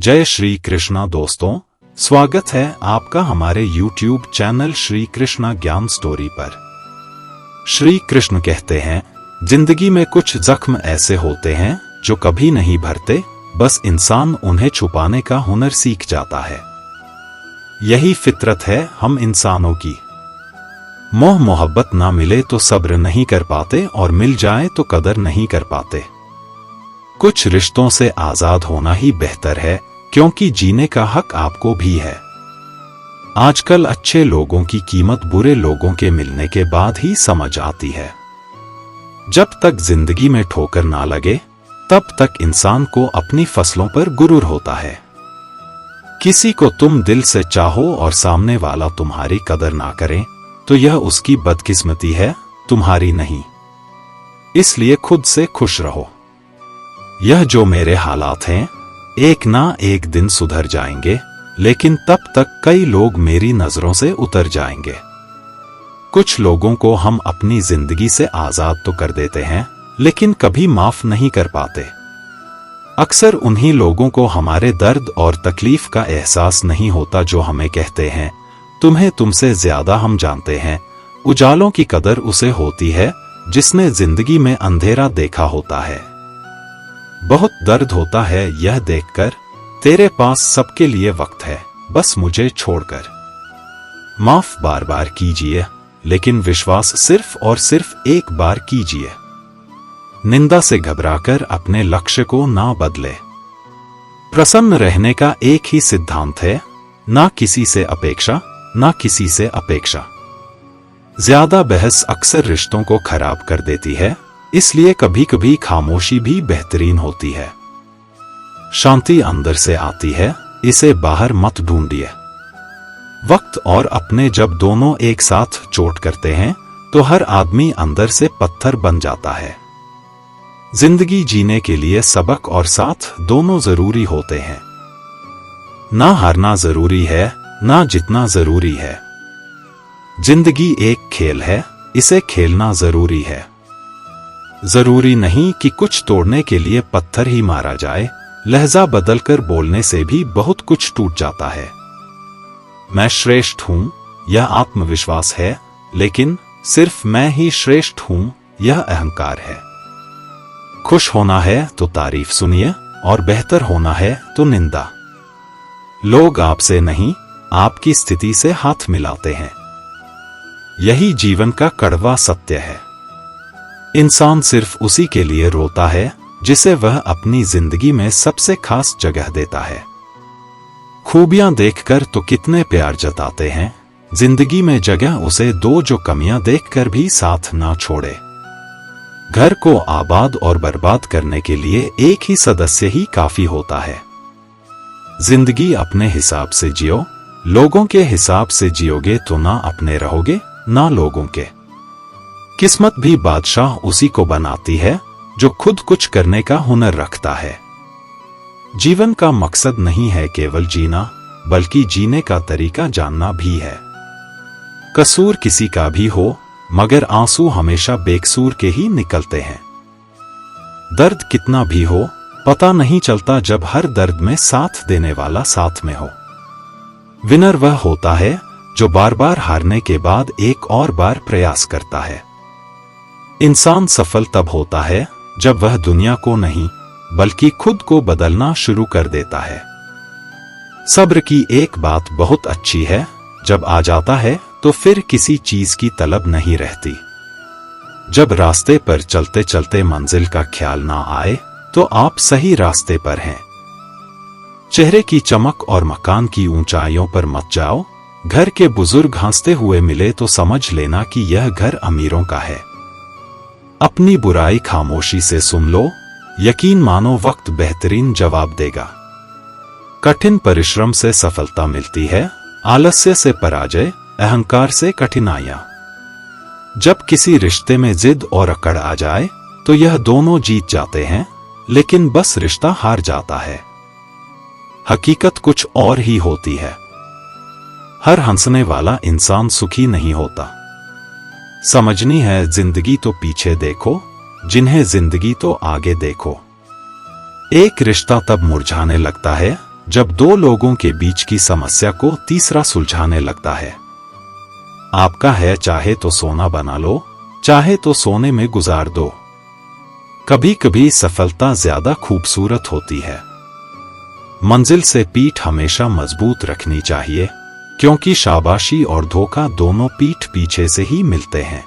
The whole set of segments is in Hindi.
जय श्री कृष्णा दोस्तों, स्वागत है आपका हमारे YouTube चैनल श्री कृष्णा ज्ञान स्टोरी पर। श्री कृष्ण कहते हैं, जिंदगी में कुछ जख्म ऐसे होते हैं जो कभी नहीं भरते, बस इंसान उन्हें छुपाने का हुनर सीख जाता है। यही फितरत है हम इंसानों की। मोह मोहब्बत ना मिले तो सब्र नहीं कर पाते और मिल जाए तो कदर नहीं कर पाते। कुछ रिश्तों से आजाद होना ही बेहतर है, क्योंकि जीने का हक आपको भी है। आजकल अच्छे लोगों की कीमत बुरे लोगों के मिलने के बाद ही समझ आती है। जब तक जिंदगी में ठोकर ना लगे, तब तक इंसान को अपनी फसलों पर गुरूर होता है। किसी को तुम दिल से चाहो और सामने वाला तुम्हारी कदर ना करे, तो यह उसकी बदकिस्मती है, तुम्हारी नहीं। इसलिए खुद से खुश रहो। यह जो मेरे हालात हैं, एक ना एक दिन सुधर जाएंगे, लेकिन तब तक कई लोग मेरी नजरों से उतर जाएंगे। कुछ लोगों को हम अपनी जिंदगी से आजाद तो कर देते हैं, लेकिन कभी माफ नहीं कर पाते। अक्सर उन्हीं लोगों को हमारे दर्द और तकलीफ का एहसास नहीं होता जो हमें कहते हैं, तुम्हें तुमसे ज्यादा हम जानते हैं। उजालों की कदर उसे होती है जिसने जिंदगी में अंधेरा देखा होता है। बहुत दर्द होता है यह देखकर, तेरे पास सबके लिए वक्त है, बस मुझे छोड़कर। माफ बार बार कीजिए, लेकिन विश्वास सिर्फ और सिर्फ एक बार कीजिए। निंदा से घबराकर अपने लक्ष्य को ना बदले। प्रसन्न रहने का एक ही सिद्धांत है, ना किसी से अपेक्षा, ना किसी से अपेक्षा। ज्यादा बहस अक्सर रिश्तों को खराब कर देती है, इसलिए कभी कभी खामोशी भी बेहतरीन होती है। शांति अंदर से आती है, इसे बाहर मत ढूंढिए। वक्त और अपने जब दोनों एक साथ चोट करते हैं, तो हर आदमी अंदर से पत्थर बन जाता है। जिंदगी जीने के लिए सबक और साथ दोनों जरूरी होते हैं। ना हारना जरूरी है, ना जितना जरूरी है। जिंदगी एक खेल है, इसे खेलना जरूरी है। जरूरी नहीं कि कुछ तोड़ने के लिए पत्थर ही मारा जाए, लहजा बदलकर बोलने से भी बहुत कुछ टूट जाता है। मैं श्रेष्ठ हूं, यह आत्मविश्वास है, लेकिन सिर्फ मैं ही श्रेष्ठ हूं, यह अहंकार है। खुश होना है तो तारीफ सुनिए, और बेहतर होना है तो निंदा। लोग आपसे नहीं, आपकी स्थिति से हाथ मिलाते हैं। यही जीवन का कड़वा सत्य है। इंसान सिर्फ उसी के लिए रोता है जिसे वह अपनी जिंदगी में सबसे खास जगह देता है। खूबियां देखकर तो कितने प्यार जताते हैं, जिंदगी में जगह उसे दो जो कमियां देखकर भी साथ ना छोड़े। घर को आबाद और बर्बाद करने के लिए एक ही सदस्य ही काफी होता है। जिंदगी अपने हिसाब से जियो, लोगों के हिसाब से जियोगे तो ना अपने रहोगे, ना लोगों के। किस्मत भी बादशाह उसी को बनाती है जो खुद कुछ करने का हुनर रखता है। जीवन का मकसद नहीं है केवल जीना, बल्कि जीने का तरीका जानना भी है। कसूर किसी का भी हो, मगर आंसू हमेशा बेकसूर के ही निकलते हैं। दर्द कितना भी हो, पता नहीं चलता जब हर दर्द में साथ देने वाला साथ में हो। विनर वह होता है जो बार बार हारने के बाद एक और बार प्रयास करता है। इंसान सफल तब होता है जब वह दुनिया को नहीं, बल्कि खुद को बदलना शुरू कर देता है। सब्र की एक बात बहुत अच्छी है, जब आ जाता है तो फिर किसी चीज की तलब नहीं रहती। जब रास्ते पर चलते चलते मंजिल का ख्याल ना आए, तो आप सही रास्ते पर हैं। चेहरे की चमक और मकान की ऊंचाइयों पर मत जाओ। घर के बुजुर्ग हंसते हुए मिले तो समझ लेना कि यह घर अमीरों का है। अपनी बुराई खामोशी से सुन लो, यकीन मानो वक्त बेहतरीन जवाब देगा। कठिन परिश्रम से सफलता मिलती है, आलस्य से पराजय, अहंकार से कठिनाइयां। जब किसी रिश्ते में जिद और अकड़ आ जाए, तो यह दोनों जीत जाते हैं, लेकिन बस रिश्ता हार जाता है। हकीकत कुछ और ही होती है। हर हंसने वाला इंसान सुखी नहीं होता। समझनी है जिंदगी तो पीछे देखो, जिन्हें जिंदगी तो आगे देखो। एक रिश्ता तब मुरझाने लगता है जब दो लोगों के बीच की समस्या को तीसरा सुलझाने लगता है। आपका है चाहे तो सोना बना लो, चाहे तो सोने में गुजार दो। कभी कभी सफलता ज्यादा खूबसूरत होती है। मंजिल से पीठ हमेशा मजबूत रखनी चाहिए, क्योंकि शाबाशी और धोखा दोनों पीठ पीछे से ही मिलते हैं।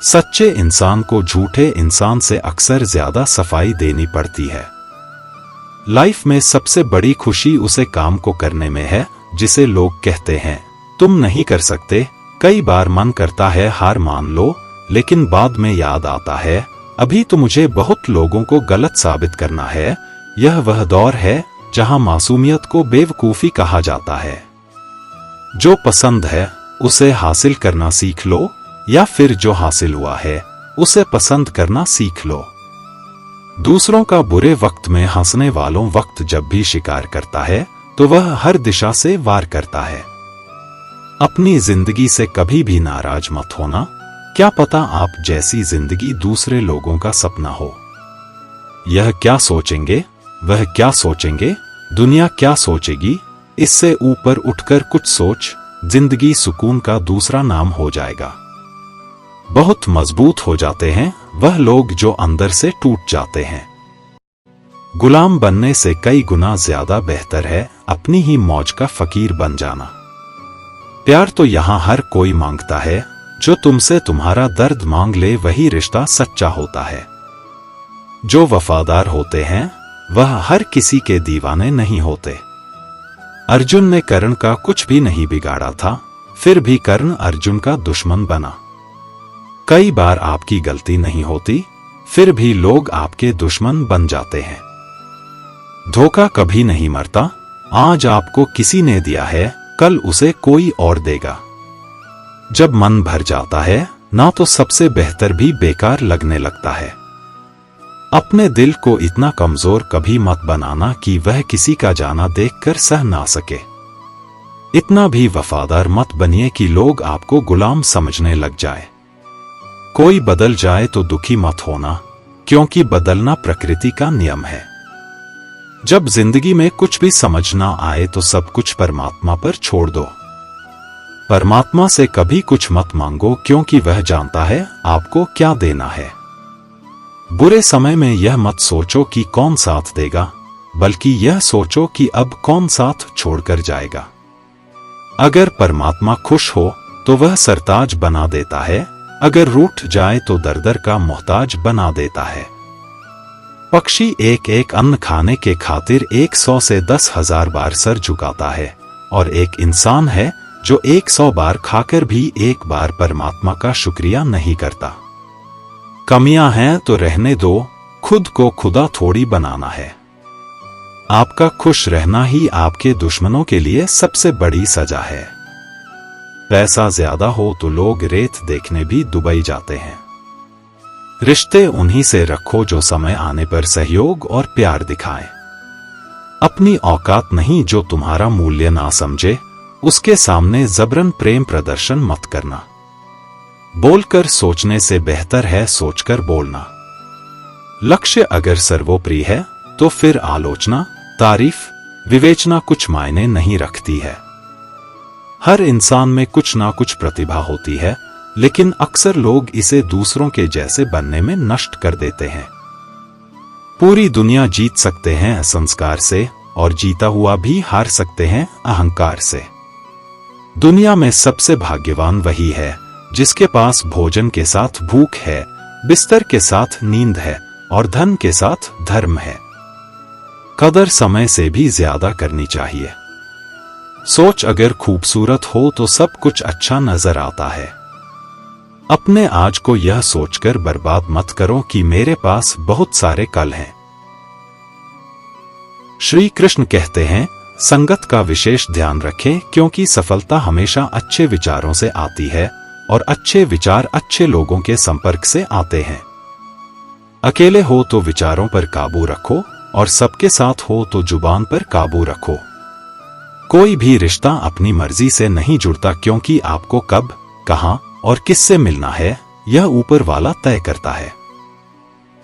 सच्चे इंसान को झूठे इंसान से अक्सर ज्यादा सफाई देनी पड़ती है। लाइफ में सबसे बड़ी खुशी उसे काम को करने में है जिसे लोग कहते हैं तुम नहीं कर सकते। कई बार मन करता है हार मान लो, लेकिन बाद में याद आता है अभी तो मुझे बहुत लोगों को गलत साबित करना है। यह वह दौर है जहां मासूमियत को बेवकूफी कहा जाता है। जो पसंद है उसे हासिल करना सीख लो, या फिर जो हासिल हुआ है उसे पसंद करना सीख लो। दूसरों का बुरे वक्त में हंसने वालों वक्त जब भी शिकार करता है तो वह हर दिशा से वार करता है। अपनी जिंदगी से कभी भी नाराज मत होना, क्या पता आप जैसी जिंदगी दूसरे लोगों का सपना हो। यह क्या सोचेंगे, वह क्या सोचेंगे, दुनिया क्या सोचेगी, इससे ऊपर उठकर कुछ सोच, जिंदगी सुकून का दूसरा नाम हो जाएगा। बहुत मजबूत हो जाते हैं वह लोग जो अंदर से टूट जाते हैं। गुलाम बनने से कई गुना ज्यादा बेहतर है अपनी ही मौज का फकीर बन जाना। प्यार तो यहां हर कोई मांगता है, जो तुमसे तुम्हारा दर्द मांग ले वही रिश्ता सच्चा होता है। जो वफादार होते हैं वह हर किसी के दीवाने नहीं होते। अर्जुन ने कर्ण का कुछ भी नहीं बिगाड़ा था, फिर भी कर्ण अर्जुन का दुश्मन बना। कई बार आपकी गलती नहीं होती, फिर भी लोग आपके दुश्मन बन जाते हैं। धोखा कभी नहीं मरता, आज आपको किसी ने दिया है कल उसे कोई और देगा। जब मन भर जाता है ना तो सबसे बेहतर भी बेकार लगने लगता है। अपने दिल को इतना कमजोर कभी मत बनाना कि वह किसी का जाना देखकर सह ना सके। इतना भी वफादार मत बनिए कि लोग आपको गुलाम समझने लग जाए। कोई बदल जाए तो दुखी मत होना, क्योंकि बदलना प्रकृति का नियम है। जब जिंदगी में कुछ भी समझ ना आए तो सब कुछ परमात्मा पर छोड़ दो। परमात्मा से कभी कुछ मत मांगो, क्योंकि वह जानता है आपको क्या देना है। बुरे समय में यह मत सोचो कि कौन साथ देगा, बल्कि यह सोचो कि अब कौन साथ छोड़कर जाएगा। अगर परमात्मा खुश हो तो वह सरताज बना देता है, अगर रूठ जाए तो दर-दर का मोहताज बना देता है। पक्षी एक एक अन्न खाने के खातिर 100 से 10,000 बार सर झुकाता है, और एक इंसान है जो 100 बार खाकर भी एक बार परमात्मा का शुक्रिया नहीं करता। कमियां हैं तो रहने दो, खुद को खुदा थोड़ी बनाना है। आपका खुश रहना ही आपके दुश्मनों के लिए सबसे बड़ी सजा है। पैसा ज्यादा हो तो लोग रेत देखने भी दुबई जाते हैं। रिश्ते उन्हीं से रखो जो समय आने पर सहयोग और प्यार दिखाएं। अपनी औकात नहीं जो तुम्हारा मूल्य ना समझे, उसके सामने जबरन प्रेम प्रदर्शन मत करना। बोलकर सोचने से बेहतर है सोचकर बोलना। लक्ष्य अगर सर्वोपरि है तो फिर आलोचना, तारीफ, विवेचना कुछ मायने नहीं रखती है। हर इंसान में कुछ ना कुछ प्रतिभा होती है, लेकिन अक्सर लोग इसे दूसरों के जैसे बनने में नष्ट कर देते हैं। पूरी दुनिया जीत सकते हैं संस्कार से, और जीता हुआ भी हार सकते हैं अहंकार से। दुनिया में सबसे भाग्यवान वही है जिसके पास भोजन के साथ भूख है, बिस्तर के साथ नींद है और धन के साथ धर्म है। कदर समय से भी ज्यादा करनी चाहिए। सोच अगर खूबसूरत हो तो सब कुछ अच्छा नजर आता है। अपने आज को यह सोचकर बर्बाद मत करो कि मेरे पास बहुत सारे कल हैं। श्री कृष्ण कहते हैं, संगत का विशेष ध्यान रखें, क्योंकि सफलता हमेशा अच्छे विचारों से आती है और अच्छे विचार अच्छे लोगों के संपर्क से आते हैं। अकेले हो तो विचारों पर काबू रखो, और सबके साथ हो तो जुबान पर काबू रखो। कोई भी रिश्ता अपनी मर्जी से नहीं जुड़ता, क्योंकि आपको कब, कहां और किससे मिलना है यह ऊपर वाला तय करता है।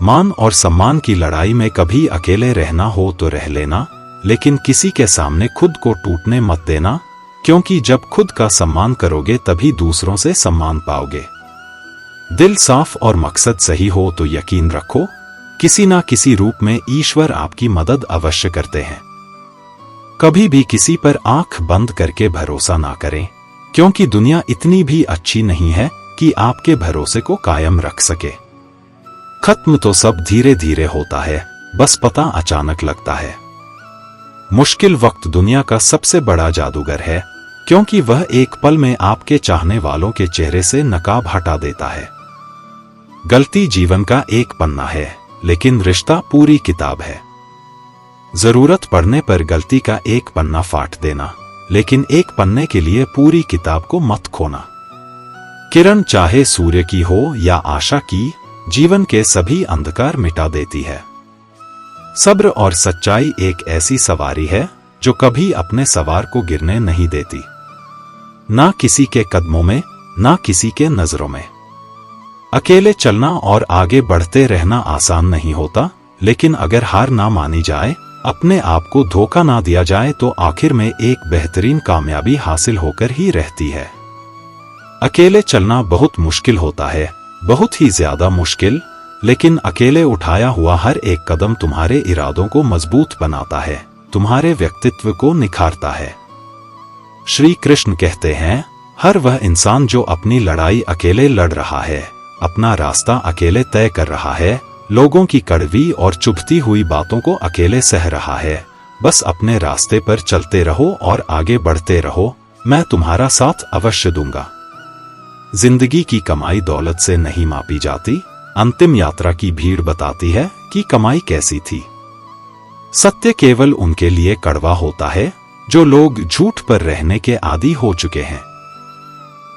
मान और सम्मान की लड़ाई में कभी अकेले रहना हो तो रह लेना, लेकिन किसी के सामने खुद को टूटने मत देना, क्योंकि जब खुद का सम्मान करोगे तभी दूसरों से सम्मान पाओगे। दिल साफ और मकसद सही हो तो यकीन रखो, किसी ना किसी रूप में ईश्वर आपकी मदद अवश्य करते हैं। कभी भी किसी पर आंख बंद करके भरोसा ना करें, क्योंकि दुनिया इतनी भी अच्छी नहीं है कि आपके भरोसे को कायम रख सके। खत्म तो सब धीरे धीरे होता है, बस पता अचानक लगता है। मुश्किल वक्त दुनिया का सबसे बड़ा जादूगर है, क्योंकि वह एक पल में आपके चाहने वालों के चेहरे से नकाब हटा देता है। गलती जीवन का एक पन्ना है, लेकिन रिश्ता पूरी किताब है। जरूरत पड़ने पर गलती का एक पन्ना फाड़ देना, लेकिन एक पन्ने के लिए पूरी किताब को मत खोना। किरण चाहे सूर्य की हो या आशा की, जीवन के सभी अंधकार मिटा देती है। सब्र और सच्चाई एक ऐसी सवारी है जो कभी अपने सवार को गिरने नहीं देती, ना किसी के कदमों में, ना किसी के नजरों में। अकेले चलना और आगे बढ़ते रहना आसान नहीं होता, लेकिन अगर हार ना मानी जाए, अपने आप को धोखा ना दिया जाए, तो आखिर में एक बेहतरीन कामयाबी हासिल होकर ही रहती है। अकेले चलना बहुत मुश्किल होता है, बहुत ही ज्यादा मुश्किल, लेकिन अकेले उठाया हुआ हर एक कदम तुम्हारे इरादों को मजबूत बनाता है, तुम्हारे व्यक्तित्व को निखारता है। श्री कृष्ण कहते हैं, हर वह इंसान जो अपनी लड़ाई अकेले लड़ रहा है, अपना रास्ता अकेले तय कर रहा है, लोगों की कड़वी और चुभती हुई बातों को अकेले सह रहा है, बस अपने रास्ते पर चलते रहो और आगे बढ़ते रहो, मैं तुम्हारा साथ अवश्य दूंगा। जिंदगी की कमाई दौलत से नहीं मापी जाती, अंतिम यात्रा की भीड़ बताती है कि कमाई कैसी थी। सत्य केवल उनके लिए कड़वा होता है जो लोग झूठ पर रहने के आदी हो चुके हैं।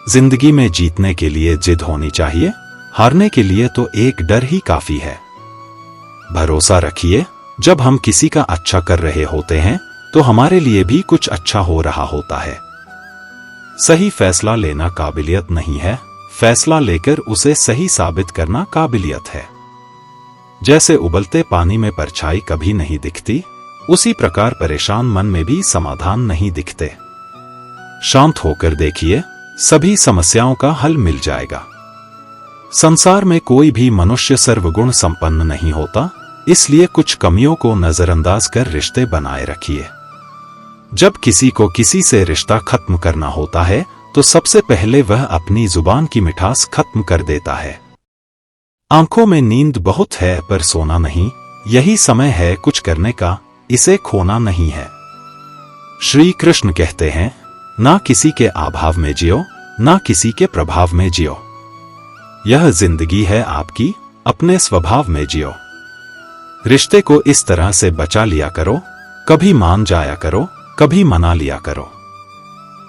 जिंदगी में जीतने के लिए जिद होनी चाहिए, हारने के लिए तो एक डर ही काफी है। भरोसा रखिए, जब हम किसी का अच्छा कर रहे होते हैं तो हमारे लिए भी कुछ अच्छा हो रहा होता है। सही फैसला लेना काबिलियत नहीं है, फैसला लेकर उसे सही साबित करना काबिलियत है। जैसे उबलते पानी में परछाई कभी नहीं दिखती, उसी प्रकार परेशान मन में भी समाधान नहीं दिखते। शांत होकर देखिए, सभी समस्याओं का हल मिल जाएगा। संसार में कोई भी मनुष्य सर्वगुण संपन्न नहीं होता, इसलिए कुछ कमियों को नजरअंदाज कर रिश्ते बनाए रखिए। जब किसी को किसी से रिश्ता खत्म करना होता है तो सबसे पहले वह अपनी जुबान की मिठास खत्म कर देता है। आंखों में नींद बहुत है पर सोना नहीं, यही समय है कुछ करने का, इसे खोना नहीं है। श्री कृष्ण कहते हैं, ना किसी के अभाव में जियो, ना किसी के प्रभाव में जियो। यह जिंदगी है आपकी, अपने स्वभाव में जियो। रिश्ते को इस तरह से बचा लिया करो, कभी मान जाया करो, कभी मना लिया करो।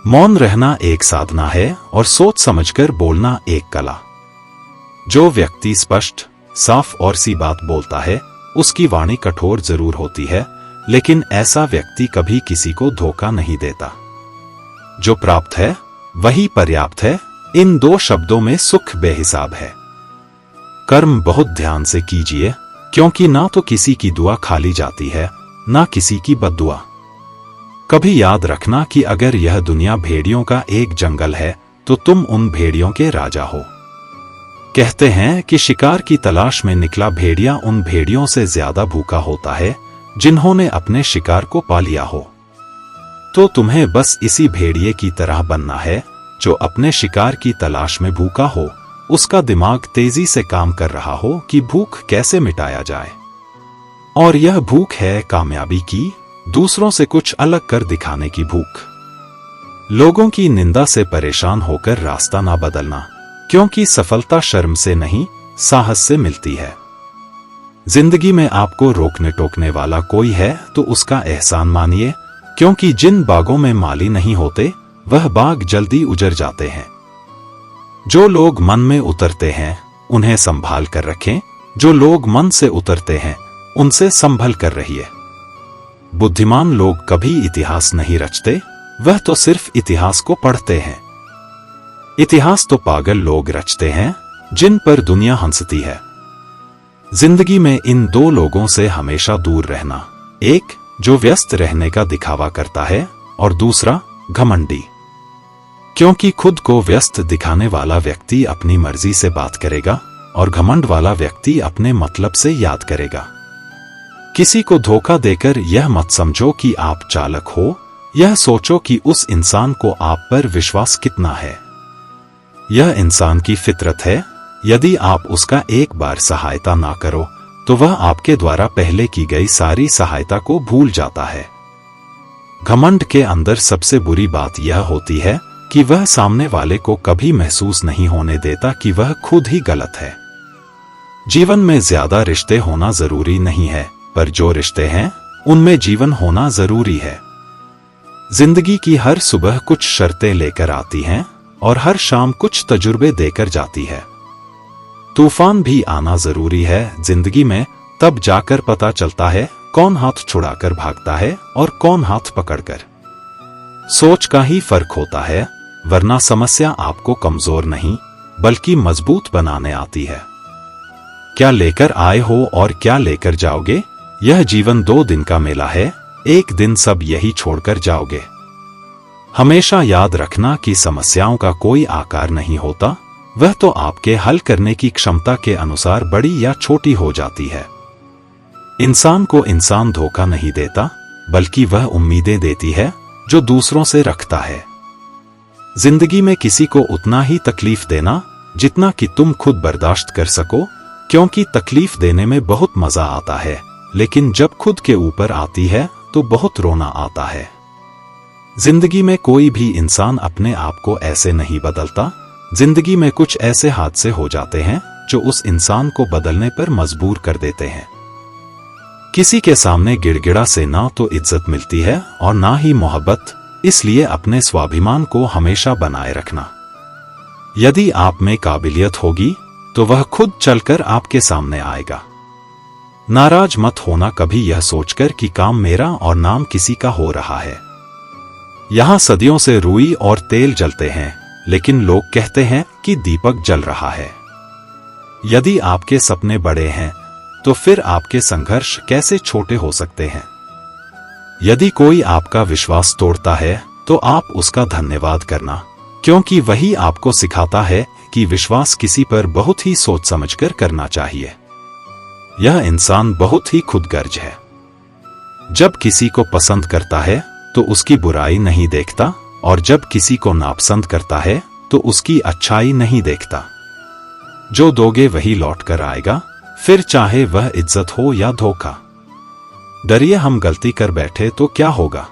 मौन रहना एक साधना है और सोच समझकर बोलना एक कला। जो व्यक्ति स्पष्ट, साफ और सी बात बोलता है, उसकी वाणी कठोर जरूर होती है, लेकिन ऐसा व्यक्ति कभी किसी को धोखा नहीं देता। जो प्राप्त है वही पर्याप्त है, इन दो शब्दों में सुख बेहिसाब है। कर्म बहुत ध्यान से कीजिए, क्योंकि ना तो किसी की दुआ खाली जाती है, ना किसी की बद्दुआ। कभी याद रखना कि अगर यह दुनिया भेड़ियों का एक जंगल है तो तुम उन भेड़ियों के राजा हो। कहते हैं कि शिकार की तलाश में निकला भेड़िया उन भेड़ियों से ज्यादा भूखा होता है जिन्होंने अपने शिकार को पा लिया हो। तो तुम्हें बस इसी भेड़िए की तरह बनना है जो अपने शिकार की तलाश में भूखा हो, उसका दिमाग तेजी से काम कर रहा हो कि भूख कैसे मिटाया जाए। और यह भूख है कामयाबी की, दूसरों से कुछ अलग कर दिखाने की भूख। लोगों की निंदा से परेशान होकर रास्ता ना बदलना, क्योंकि सफलता शर्म से नहीं, साहस से मिलती है। जिंदगी में आपको रोकने टोकने वाला कोई है तो उसका एहसान मानिए, क्योंकि जिन बागों में माली नहीं होते वह बाग जल्दी उजड़ जाते हैं। जो लोग मन में उतरते हैं उन्हें संभाल कर रखें, जो लोग मन से उतरते हैं उनसे संभल कर रहिए। बुद्धिमान लोग कभी इतिहास नहीं रचते, वह तो सिर्फ इतिहास को पढ़ते हैं। इतिहास तो पागल लोग रचते हैं जिन पर दुनिया हंसती है। जिंदगी में इन दो लोगों से हमेशा दूर रहना, एक जो व्यस्त रहने का दिखावा करता है, और दूसरा घमंडी, क्योंकि खुद को व्यस्त दिखाने वाला व्यक्ति अपनी मर्जी से बात करेगा और घमंड वाला व्यक्ति अपने मतलब से याद करेगा। किसी को धोखा देकर यह मत समझो कि आप चालाक हो, यह सोचो कि उस इंसान को आप पर विश्वास कितना है। यह इंसान की फितरत है, यदि आप उसका एक बार सहायता ना करो तो वह आपके द्वारा पहले की गई सारी सहायता को भूल जाता है। घमंड के अंदर सबसे बुरी बात यह होती है कि वह सामने वाले को कभी महसूस नहीं होने देता कि वह खुद ही गलत है। जीवन में ज्यादा रिश्ते होना जरूरी नहीं है, पर जो रिश्ते हैं उनमें जीवन होना जरूरी है। जिंदगी की हर सुबह कुछ शर्तें लेकर आती हैं और हर शाम कुछ तजुर्बे देकर जाती है। तूफान भी आना जरूरी है जिंदगी में, तब जाकर पता चलता है कौन हाथ छुड़ाकर भागता है और कौन हाथ पकड़कर। सोच का ही फर्क होता है, वरना समस्या आपको कमजोर नहीं बल्कि मजबूत बनाने आती है। क्या लेकर आए हो और क्या लेकर जाओगे, यह जीवन 2 दिन का मेला है, एक दिन सब यही छोड़कर जाओगे। हमेशा याद रखना कि समस्याओं का कोई आकार नहीं होता, वह तो आपके हल करने की क्षमता के अनुसार बड़ी या छोटी हो जाती है। इंसान को इंसान धोखा नहीं देता, बल्कि वह उम्मीदें देती है जो दूसरों से रखता है। जिंदगी में किसी को उतना ही तकलीफ देना जितना कि तुम खुद बर्दाश्त कर सको, क्योंकि तकलीफ देने में बहुत मजा आता है, लेकिन जब खुद के ऊपर आती है तो बहुत रोना आता है। जिंदगी में कोई भी इंसान अपने आप को ऐसे नहीं बदलता। जिंदगी में कुछ ऐसे हादसे हो जाते हैं जो उस इंसान को बदलने पर मजबूर कर देते हैं। किसी के सामने गिड़गिड़ा से ना तो इज्जत मिलती है और ना ही मोहब्बत, इसलिए अपने स्वाभिमान को हमेशा बनाए रखना। यदि आप में काबिलियत होगी तो वह खुद चलकर आपके सामने आएगा। नाराज मत होना कभी यह सोचकर कि काम मेरा और नाम किसी का हो रहा है। यहां सदियों से रुई और तेल जलते हैं, लेकिन लोग कहते हैं कि दीपक जल रहा है। यदि आपके सपने बड़े हैं तो फिर आपके संघर्ष कैसे छोटे हो सकते हैं। यदि कोई आपका विश्वास तोड़ता है तो आप उसका धन्यवाद करना, क्योंकि वही आपको सिखाता है कि विश्वास किसी पर बहुत ही सोच समझकर करना चाहिए। यह इंसान बहुत ही खुदगर्ज है। जब किसी को पसंद करता है तो उसकी बुराई नहीं देखता, और जब किसी को नापसंद करता है तो उसकी अच्छाई नहीं देखता। जो दोगे वही लौट कर आएगा, फिर चाहे वह इज्जत हो या धोखा। डरिए हम गलती कर बैठे तो क्या होगा,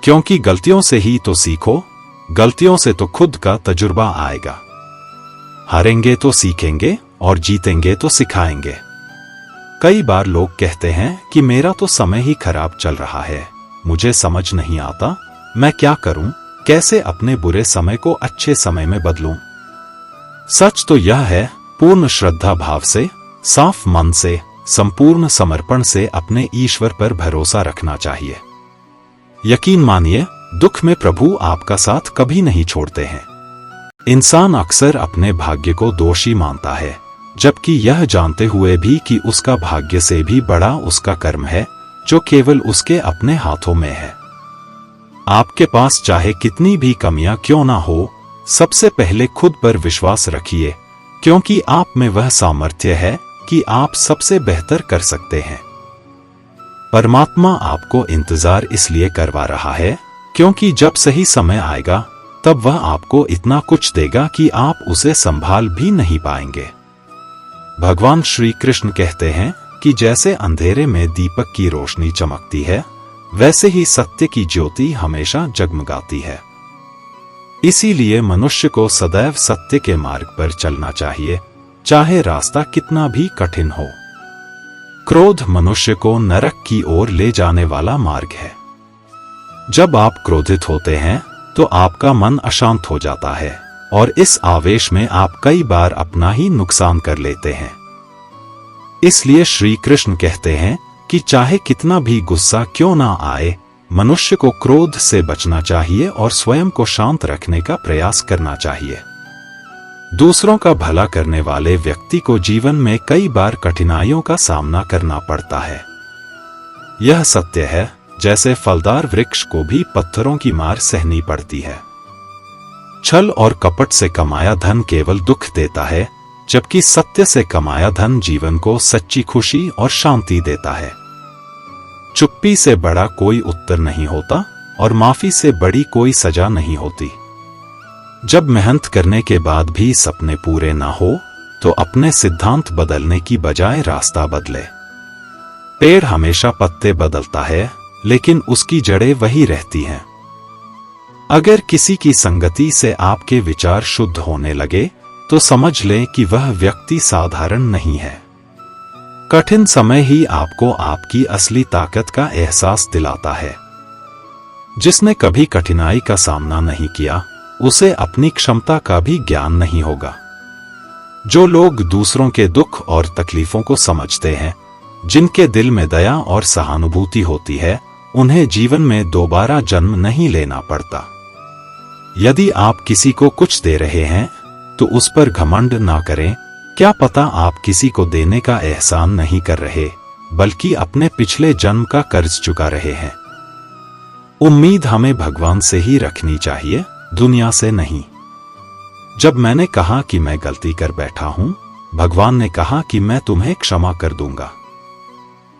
क्योंकि गलतियों से ही तो सीखो, गलतियों से तो खुद का तजुर्बा आएगा। हारेंगे तो सीखेंगे और जीतेंगे तो सिखाएंगे। कई बार लोग कहते हैं कि मेरा तो समय ही खराब चल रहा है, मुझे समझ नहीं आता मैं क्या करूं, कैसे अपने बुरे समय को अच्छे समय में बदलूं। सच तो यह है, पूर्ण श्रद्धा भाव से, साफ मन से, संपूर्ण समर्पण से अपने ईश्वर पर भरोसा रखना चाहिए। यकीन मानिए, दुख में प्रभु आपका साथ कभी नहीं छोड़ते हैं। इंसान अक्सर अपने भाग्य को दोषी मानता है, जबकि यह जानते हुए भी कि उसका भाग्य से भी बड़ा उसका कर्म है, जो केवल उसके अपने हाथों में है। आपके पास चाहे कितनी भी कमियां क्यों ना हो, सबसे पहले खुद पर विश्वास रखिए, क्योंकि आप में वह सामर्थ्य है कि आप सबसे बेहतर कर सकते हैं। परमात्मा आपको इंतजार इसलिए करवा रहा है क्योंकि जब सही समय आएगा तब वह आपको इतना कुछ देगा कि आप उसे संभाल भी नहीं पाएंगे। भगवान श्री कृष्ण कहते हैं कि जैसे अंधेरे में दीपक की रोशनी चमकती है, वैसे ही सत्य की ज्योति हमेशा जगमगाती है। इसीलिए मनुष्य को सदैव सत्य के मार्ग पर चलना चाहिए, चाहे रास्ता कितना भी कठिन हो। क्रोध मनुष्य को नरक की ओर ले जाने वाला मार्ग है। जब आप क्रोधित होते हैं तो आपका मन अशांत हो जाता है और इस आवेश में आप कई बार अपना ही नुकसान कर लेते हैं। इसलिए श्री कृष्ण कहते हैं कि चाहे कितना भी गुस्सा क्यों ना आए, मनुष्य को क्रोध से बचना चाहिए और स्वयं को शांत रखने का प्रयास करना चाहिए। दूसरों का भला करने वाले व्यक्ति को जीवन में कई बार कठिनाइयों का सामना करना पड़ता है। यह सत्य है, जैसे फलदार वृक्ष को भी पत्थरों की मार सहनी पड़ती है। छल और कपट से कमाया धन केवल दुख देता है, जबकि सत्य से कमाया धन जीवन को सच्ची खुशी और शांति देता है। चुप्पी से बड़ा कोई उत्तर नहीं होता और माफी से बड़ी कोई सजा नहीं होती। जब मेहनत करने के बाद भी सपने पूरे ना हो, तो अपने सिद्धांत बदलने की बजाय रास्ता बदले। पेड़ हमेशा पत्ते बदलता है, लेकिन उसकी जड़ें वही रहती हैं। अगर किसी की संगति से आपके विचार शुद्ध होने लगे, तो समझ लें कि वह व्यक्ति साधारण नहीं है। कठिन समय ही आपको आपकी असली ताकत का एहसास दिलाता है। जिसने कभी कठिनाई का सामना नहीं किया, उसे अपनी क्षमता का भी ज्ञान नहीं होगा। जो लोग दूसरों के दुख और तकलीफों को समझते हैं, जिनके दिल में दया और सहानुभूति होती है, उन्हें जीवन में दोबारा जन्म नहीं लेना पड़ता। यदि आप किसी को कुछ दे रहे हैं, तो उस पर घमंड ना करें। क्या पता आप किसी को देने का एहसान नहीं कर रहे, बल्कि अपने पिछले जन्म का कर्ज चुका रहे हैं। उम्मीद हमें भगवान से ही रखनी चाहिए, दुनिया से नहीं। जब मैंने कहा कि मैं गलती कर बैठा हूं, भगवान ने कहा कि मैं तुम्हें क्षमा कर दूंगा।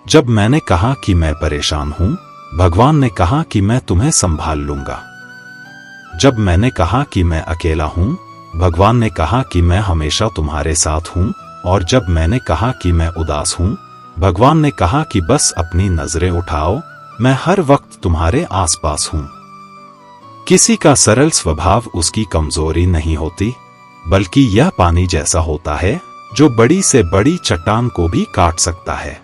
जब मैंने कहा कि मैं परेशान हूं, भगवान ने कहा कि मैं तुम्हें संभाल लूंगा। जब मैंने कहा कि मैं अकेला हूं, भगवान ने कहा कि मैं हमेशा तुम्हारे साथ हूं। और जब मैंने कहा कि मैं उदास हूं, भगवान ने कहा कि बस अपनी नजरें उठाओ, मैं हर वक्त तुम्हारे आसपास हूं। किसी का सरल स्वभाव उसकी कमजोरी नहीं होती, बल्कि यह पानी जैसा होता है जो बड़ी से बड़ी चट्टान को भी काट सकता है।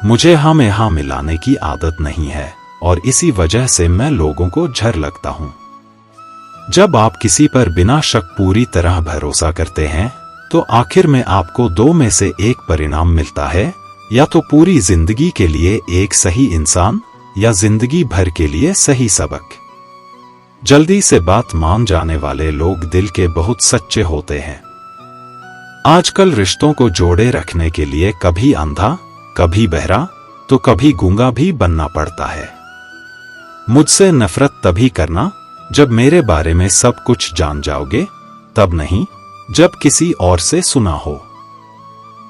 मुझे हाँ में हाँ मिलाने की आदत नहीं है, और इसी वजह से मैं लोगों को झर लगता हूं। जब आप किसी पर बिना शक पूरी तरह भरोसा करते हैं, तो आखिर में आपको दो में से एक परिणाम मिलता है, या तो पूरी जिंदगी के लिए एक सही इंसान, या जिंदगी भर के लिए सही सबक। जल्दी से बात मान जाने वाले लोग दिल के बहुत सच्चे होते हैं। आजकल रिश्तों को जोड़े रखने के लिए कभी अंधा, कभी बहरा, तो कभी गूंगा भी बनना पड़ता है। मुझसे नफरत तभी करना जब मेरे बारे में सब कुछ जान जाओगे, तब नहीं जब किसी और से सुना हो।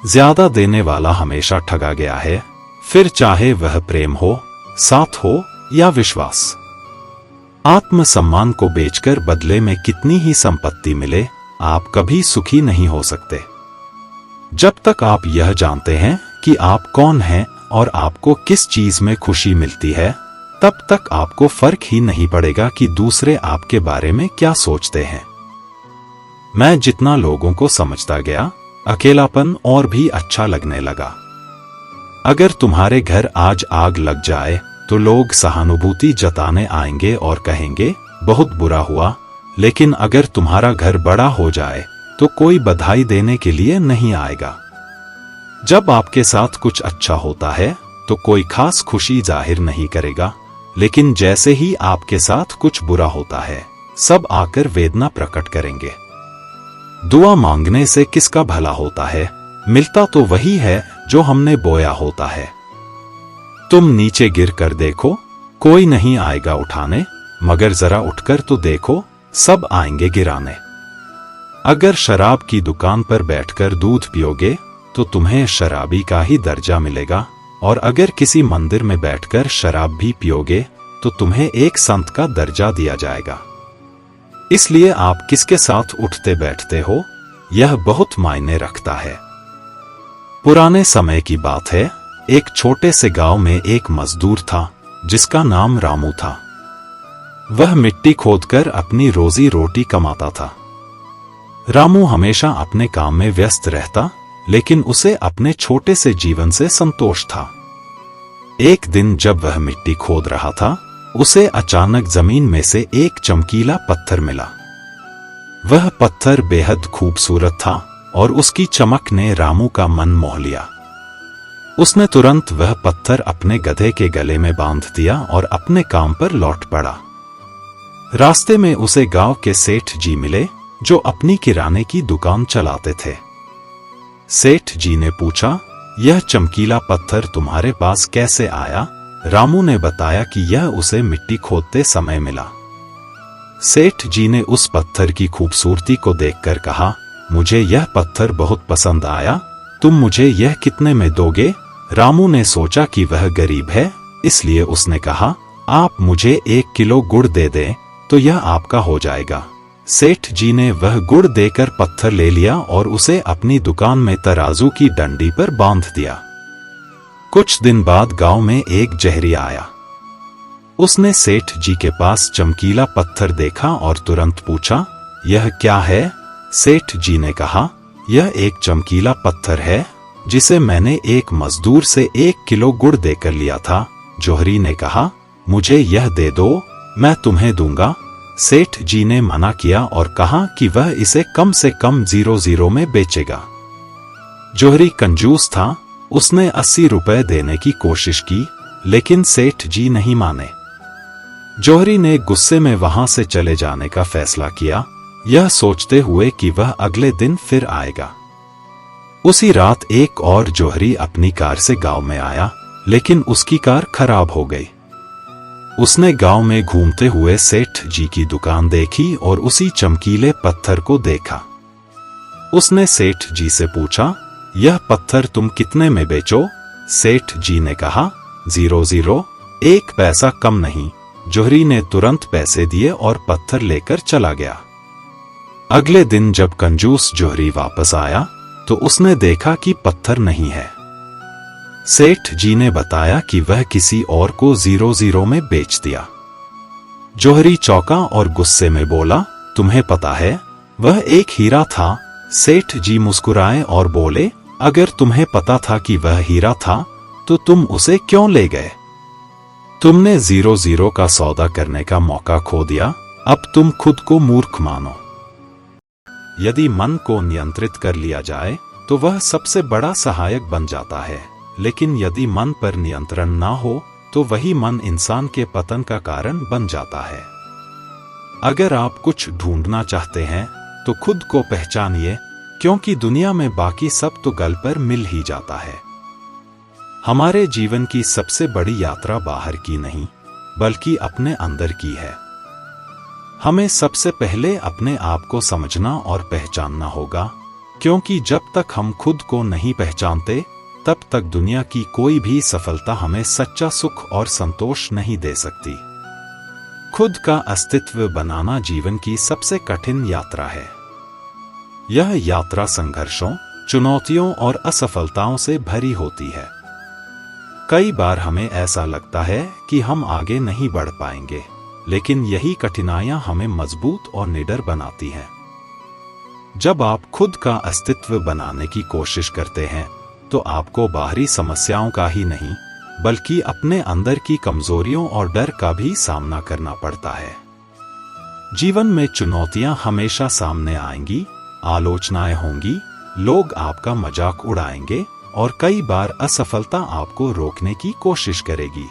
ज्यादा देने वाला हमेशा ठगा गया है, फिर चाहे वह प्रेम हो, साथ हो या विश्वास। आत्मसम्मान को बेचकर बदले में कितनी ही संपत्ति मिले, आप कभी सुखी नहीं हो सकते। जब तक आप यह जानते हैं कि आप कौन हैं और आपको किस चीज में खुशी मिलती है, तब तक आपको फर्क ही नहीं पड़ेगा कि दूसरे आपके बारे में क्या सोचते हैं। मैं जितना लोगों को समझता गया, अकेलापन और भी अच्छा लगने लगा। अगर तुम्हारे घर आज आग लग जाए, तो लोग सहानुभूति जताने आएंगे और कहेंगे बहुत बुरा हुआ, लेकिन अगर तुम्हारा घर बड़ा हो जाए, तो कोई बधाई देने के लिए नहीं आएगा। जब आपके साथ कुछ अच्छा होता है, तो कोई खास खुशी जाहिर नहीं करेगा, लेकिन जैसे ही आपके साथ कुछ बुरा होता है, सब आकर वेदना प्रकट करेंगे। दुआ मांगने से किसका भला होता है? मिलता तो वही है जो हमने बोया होता है। तुम नीचे गिर कर देखो, कोई नहीं आएगा उठाने, मगर जरा उठकर तो देखो, सब आएंगे गिराने। अगर शराब की दुकान पर बैठकर दूध पियोगे, तो तुम्हें शराबी का ही दर्जा मिलेगा, और अगर किसी मंदिर में बैठकर शराब भी पियोगे, तो तुम्हें एक संत का दर्जा दिया जाएगा। इसलिए आप किसके साथ उठते बैठते हो, यह बहुत मायने रखता है। पुराने समय की बात है, एक छोटे से गांव में एक मजदूर था, जिसका नाम रामू था। वह मिट्टी खोदकर अपनी रोजी रोटी कमाता था। रामू हमेशा अपने काम में व्यस्त रहता, लेकिन उसे अपने छोटे से जीवन से संतोष था। एक दिन जब वह मिट्टी खोद रहा था, उसे अचानक जमीन में से एक चमकीला पत्थर मिला। वह पत्थर बेहद खूबसूरत था और उसकी चमक ने रामू का मन मोह लिया। उसने तुरंत वह पत्थर अपने गधे के गले में बांध दिया और अपने काम पर लौट पड़ा। रास्ते में उसे गांव के सेठ जी मिले, जो अपनी किराने की दुकान चलाते थे। सेठ जी ने पूछा, यह चमकीला पत्थर तुम्हारे पास कैसे आया? रामू ने बताया कि यह उसे मिट्टी खोदते समय मिला। सेठ जी ने उस पत्थर की खूबसूरती को देखकर कहा, मुझे यह पत्थर बहुत पसंद आया, तुम मुझे यह कितने में दोगे? रामू ने सोचा कि वह गरीब है, इसलिए उसने कहा, आप मुझे 1 किलो गुड़ दे दें तो यह आपका हो जाएगा। सेठ जी ने वह गुड़ देकर पत्थर ले लिया और उसे अपनी दुकान में तराजू की डंडी पर बांध दिया। कुछ दिन बाद गांव में एक जहरिया आया। उसने सेठ जी के पास चमकीला पत्थर देखा और तुरंत पूछा, यह क्या है? सेठ जी ने कहा, यह एक चमकीला पत्थर है जिसे मैंने एक मजदूर से 1 किलो गुड़ देकर लिया था। जौहरी ने कहा, मुझे यह दे दो, मैं तुम्हें दूंगा। सेठ जी ने मना किया और कहा कि वह इसे कम से कम 0 में बेचेगा। जौहरी कंजूस था, उसने 80 रुपए देने की कोशिश की, लेकिन सेठ जी नहीं माने। जौहरी ने गुस्से में वहां से चले जाने का फैसला किया, यह सोचते हुए कि वह अगले दिन फिर आएगा। उसी रात एक और जौहरी अपनी कार से गांव में आया, लेकिन उसकी कार खराब हो गई। उसने गांव में घूमते हुए सेठ जी की दुकान देखी और उसी चमकीले पत्थर को देखा। उसने सेठ जी से पूछा, यह पत्थर तुम कितने में बेचो? सेठ जी ने कहा, 0, 1 पैसा कम नहीं। जौहरी ने तुरंत पैसे दिए और पत्थर लेकर चला गया। अगले दिन जब कंजूस जौहरी वापस आया तो उसने देखा कि पत्थर नहीं है। सेठ जी ने बताया कि वह किसी और को 0 में बेच दिया। जौहरी चौंका और गुस्से में बोला, तुम्हें पता है, वह एक हीरा था। सेठ जी मुस्कुराए और बोले, अगर तुम्हें पता था कि वह हीरा था तो तुम उसे क्यों ले गए? तुमने 0 का सौदा करने का मौका खो दिया, अब तुम खुद को मूर्ख मानो। यदि मन को नियंत्रित कर लिया जाए तो वह सबसे बड़ा सहायक बन जाता है, लेकिन यदि मन पर नियंत्रण ना हो तो वही मन इंसान के पतन का कारण बन जाता है। अगर आप कुछ ढूंढना चाहते हैं तो खुद को पहचानिए, क्योंकि दुनिया में बाकी सब तो गल पर मिल ही जाता है। हमारे जीवन की सबसे बड़ी यात्रा बाहर की नहीं, बल्कि अपने अंदर की है। हमें सबसे पहले अपने आप को समझना और पहचानना होगा, क्योंकि जब तक हम खुद को नहीं पहचानते तब तक दुनिया की कोई भी सफलता हमें सच्चा सुख और संतोष नहीं दे सकती। खुद का अस्तित्व बनाना जीवन की सबसे कठिन यात्रा है। यह यात्रा संघर्षों, चुनौतियों और असफलताओं से भरी होती है। कई बार हमें ऐसा लगता है कि हम आगे नहीं बढ़ पाएंगे, लेकिन यही कठिनाइयां हमें मजबूत और निडर बनाती हैं। जब आप खुद का अस्तित्व बनाने की कोशिश करते हैं तो आपको बाहरी समस्याओं का ही नहीं, बल्कि अपने अंदर की कमजोरियों और डर का भी सामना करना पड़ता है। जीवन में चुनौतियां हमेशा सामने आएंगी, आलोचनाएं होंगी, लोग आपका मजाक उड़ाएंगे और कई बार असफलता आपको रोकने की कोशिश करेगी।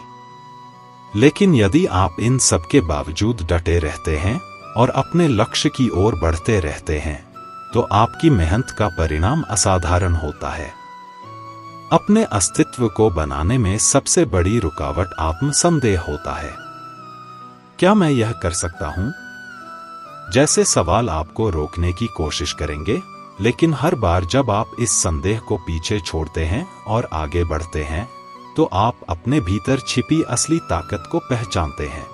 लेकिन यदि आप इन सब के बावजूद डटे रहते हैं और अपने लक्ष्य की ओर बढ़ते रहते हैं तो आपकी मेहनत का परिणाम असाधारण होता है। अपने अस्तित्व को बनाने में सबसे बड़ी रुकावट आत्मसंदेह होता है। क्या मैं यह कर सकता हूं? जैसे सवाल आपको रोकने की कोशिश करेंगे, लेकिन हर बार जब आप इस संदेह को पीछे छोड़ते हैं और आगे बढ़ते हैं तो आप अपने भीतर छिपी असली ताकत को पहचानते हैं।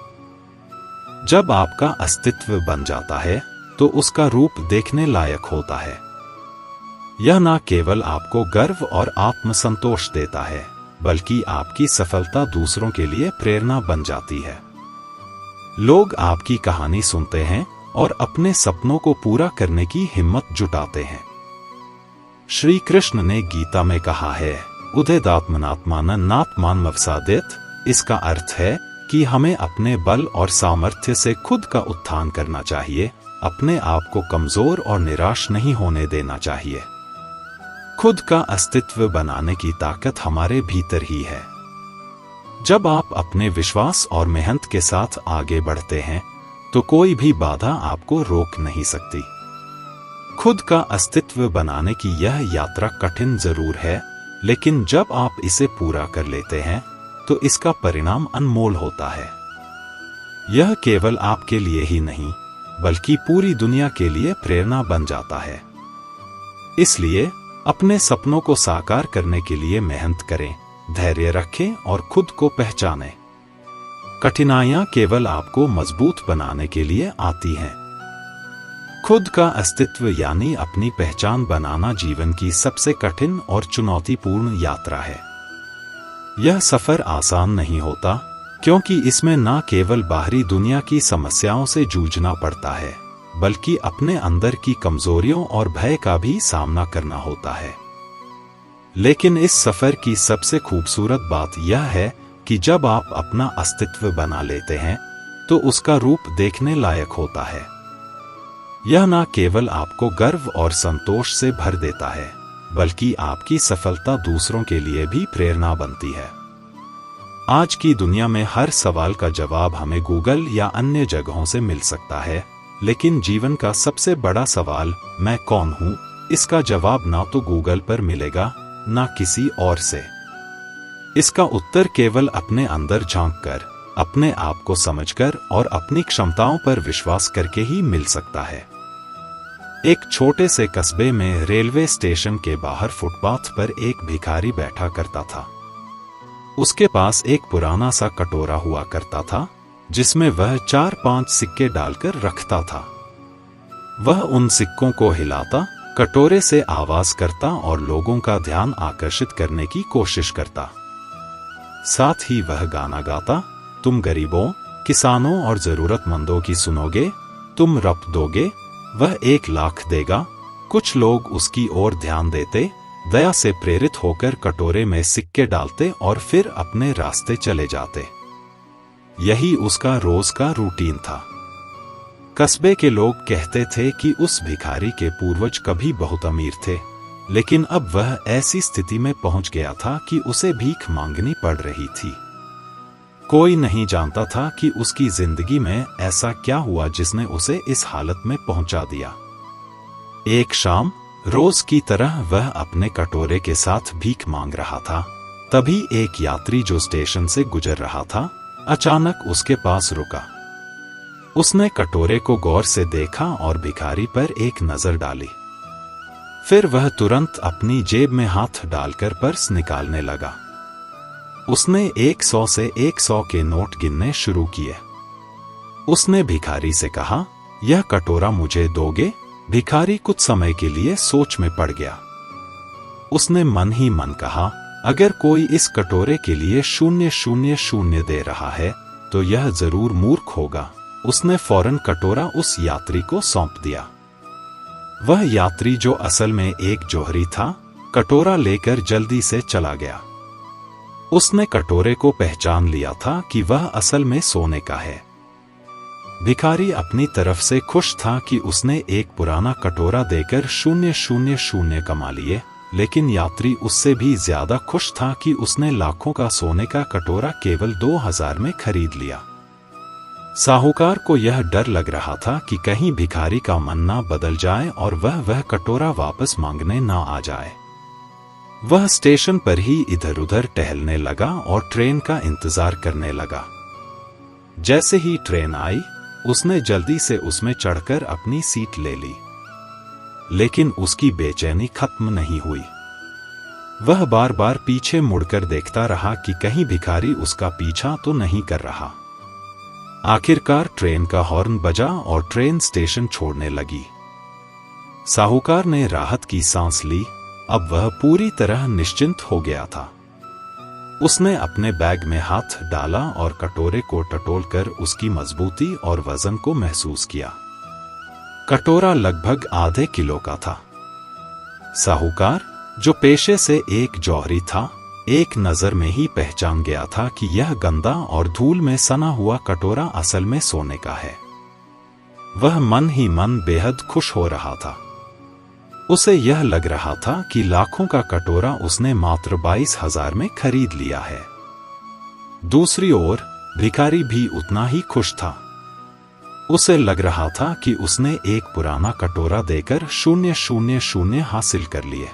जब आपका अस्तित्व बन जाता है तो उसका रूप देखने लायक होता है। यह न केवल आपको गर्व और आत्मसंतोष देता है, बल्कि आपकी सफलता दूसरों के लिए प्रेरणा बन जाती है। लोग आपकी कहानी सुनते हैं और अपने सपनों को पूरा करने की हिम्मत जुटाते हैं। श्री कृष्ण ने गीता में कहा है, उदयदात्मनात्मान नात्मान मवसादित। इसका अर्थ है कि हमें अपने बल और सामर्थ्य से खुद का उत्थान करना चाहिए, अपने आप को कमजोर और निराश नहीं होने देना चाहिए। खुद का अस्तित्व बनाने की ताकत हमारे भीतर ही है। जब आप अपने विश्वास और मेहनत के साथ आगे बढ़ते हैं तो कोई भी बाधा आपको रोक नहीं सकती। खुद का अस्तित्व बनाने की यह यात्रा कठिन जरूर है, लेकिन जब आप इसे पूरा कर लेते हैं तो इसका परिणाम अनमोल होता है। यह केवल आपके लिए ही नहीं बल्कि पूरी दुनिया के लिए प्रेरणा बन जाता है। इसलिए अपने सपनों को साकार करने के लिए मेहनत करें, धैर्य रखें और खुद को पहचानें। कठिनाइयां केवल आपको मजबूत बनाने के लिए आती हैं। खुद का अस्तित्व यानी अपनी पहचान बनाना जीवन की सबसे कठिन और चुनौतीपूर्ण यात्रा है। यह सफर आसान नहीं होता क्योंकि इसमें न केवल बाहरी दुनिया की समस्याओं से जूझना पड़ता है बल्कि अपने अंदर की कमजोरियों और भय का भी सामना करना होता है। लेकिन इस सफर की सबसे खूबसूरत बात यह है कि जब आप अपना अस्तित्व बना लेते हैं तो उसका रूप देखने लायक होता है। यह न केवल आपको गर्व और संतोष से भर देता है बल्कि आपकी सफलता दूसरों के लिए भी प्रेरणा बनती है। आज की दुनिया में हर सवाल का जवाब हमें गूगल या अन्य जगहों से मिल सकता है, लेकिन जीवन का सबसे बड़ा सवाल मैं कौन हूं, इसका जवाब ना तो गूगल पर मिलेगा ना किसी और से। इसका उत्तर केवल अपने अंदर झांककर, अपने आप को समझकर और अपनी क्षमताओं पर विश्वास करके ही मिल सकता है। एक छोटे से कस्बे में रेलवे स्टेशन के बाहर फुटपाथ पर एक भिखारी बैठा करता था। उसके पास एक पुराना सा कटोरा हुआ करता था जिसमें वह 4-5 सिक्के डालकर रखता था। वह उन सिक्कों को हिलाता, कटोरे से आवाज करता और लोगों का ध्यान आकर्षित करने की कोशिश करता। साथ ही वह गाना गाता, तुम गरीबों, किसानों और जरूरतमंदों की सुनोगे, तुम रप दोगे, वह 1 लाख देगा। कुछ लोग उसकी ओर ध्यान देते, दया से प्रेरित होकर कटोरे में सिक्के डालते और फिर अपने रास्ते चले जाते। यही उसका रोज का रूटीन था। कस्बे के लोग कहते थे कि उस भिखारी के पूर्वज कभी बहुत अमीर थे, लेकिन अब वह ऐसी स्थिति में पहुंच गया था कि उसे भीख मांगनी पड़ रही थी। कोई नहीं जानता था कि उसकी जिंदगी में ऐसा क्या हुआ जिसने उसे इस हालत में पहुंचा दिया। एक शाम रोज की तरह वह अपने कटोरे के साथ भीख मांग रहा था। तभी एक यात्री जो स्टेशन से गुजर रहा था अचानक उसके पास रुका। उसने कटोरे को गौर से देखा और भिखारी पर एक नजर डाली। फिर वह तुरंत अपनी जेब में हाथ डालकर पर्स निकालने लगा। उसने 100 से 100 के नोट गिनने शुरू किए। उसने भिखारी से कहा, यह कटोरा मुझे दोगे? भिखारी कुछ समय के लिए सोच में पड़ गया। उसने मन ही मन कहा, अगर कोई इस कटोरे के लिए 000 दे रहा है तो यह जरूर मूर्ख होगा। उसने फौरन कटोरा उस यात्री को सौंप दिया। वह यात्री जो असल में एक जौहरी था, कटोरा लेकर जल्दी से चला गया। उसने कटोरे को पहचान लिया था कि वह असल में सोने का है। भिखारी अपनी तरफ से खुश था कि उसने एक पुराना कटोरा देकर 000 कमा लिए, लेकिन यात्री उससे भी ज्यादा खुश था कि उसने लाखों का सोने का कटोरा केवल 2000 में खरीद लिया। साहूकार को यह डर लग रहा था कि कहीं भिखारी का मन ना बदल जाए और वह कटोरा वापस मांगने ना आ जाए। वह स्टेशन पर ही इधर उधर टहलने लगा और ट्रेन का इंतजार करने लगा। जैसे ही ट्रेन आई, उसने जल्दी से उसमें चढ़कर अपनी सीट ले ली, लेकिन उसकी बेचैनी खत्म नहीं हुई। वह बार बार पीछे मुड़कर देखता रहा कि कहीं भिखारी उसका पीछा तो नहीं कर रहा। आखिरकार ट्रेन का हॉर्न बजा और ट्रेन स्टेशन छोड़ने लगी। साहूकार ने राहत की सांस ली। अब वह पूरी तरह निश्चिंत हो गया था। उसने अपने बैग में हाथ डाला और कटोरे को टटोलकर उसकी मजबूती और वजन को महसूस किया। कटोरा लगभग आधे किलो का था। साहूकार, जो पेशे से एक जौहरी था, एक नजर में ही पहचान गया था कि यह गंदा और धूल में सना हुआ कटोरा असल में सोने का है। वह मन ही मन बेहद खुश हो रहा था। उसे यह लग रहा था कि लाखों का कटोरा उसने मात्र 22,000 में खरीद लिया है। दूसरी ओर भिखारी भी उतना ही खुश था। उसे लग रहा था कि उसने एक पुराना कटोरा देकर 000 हासिल कर लिए।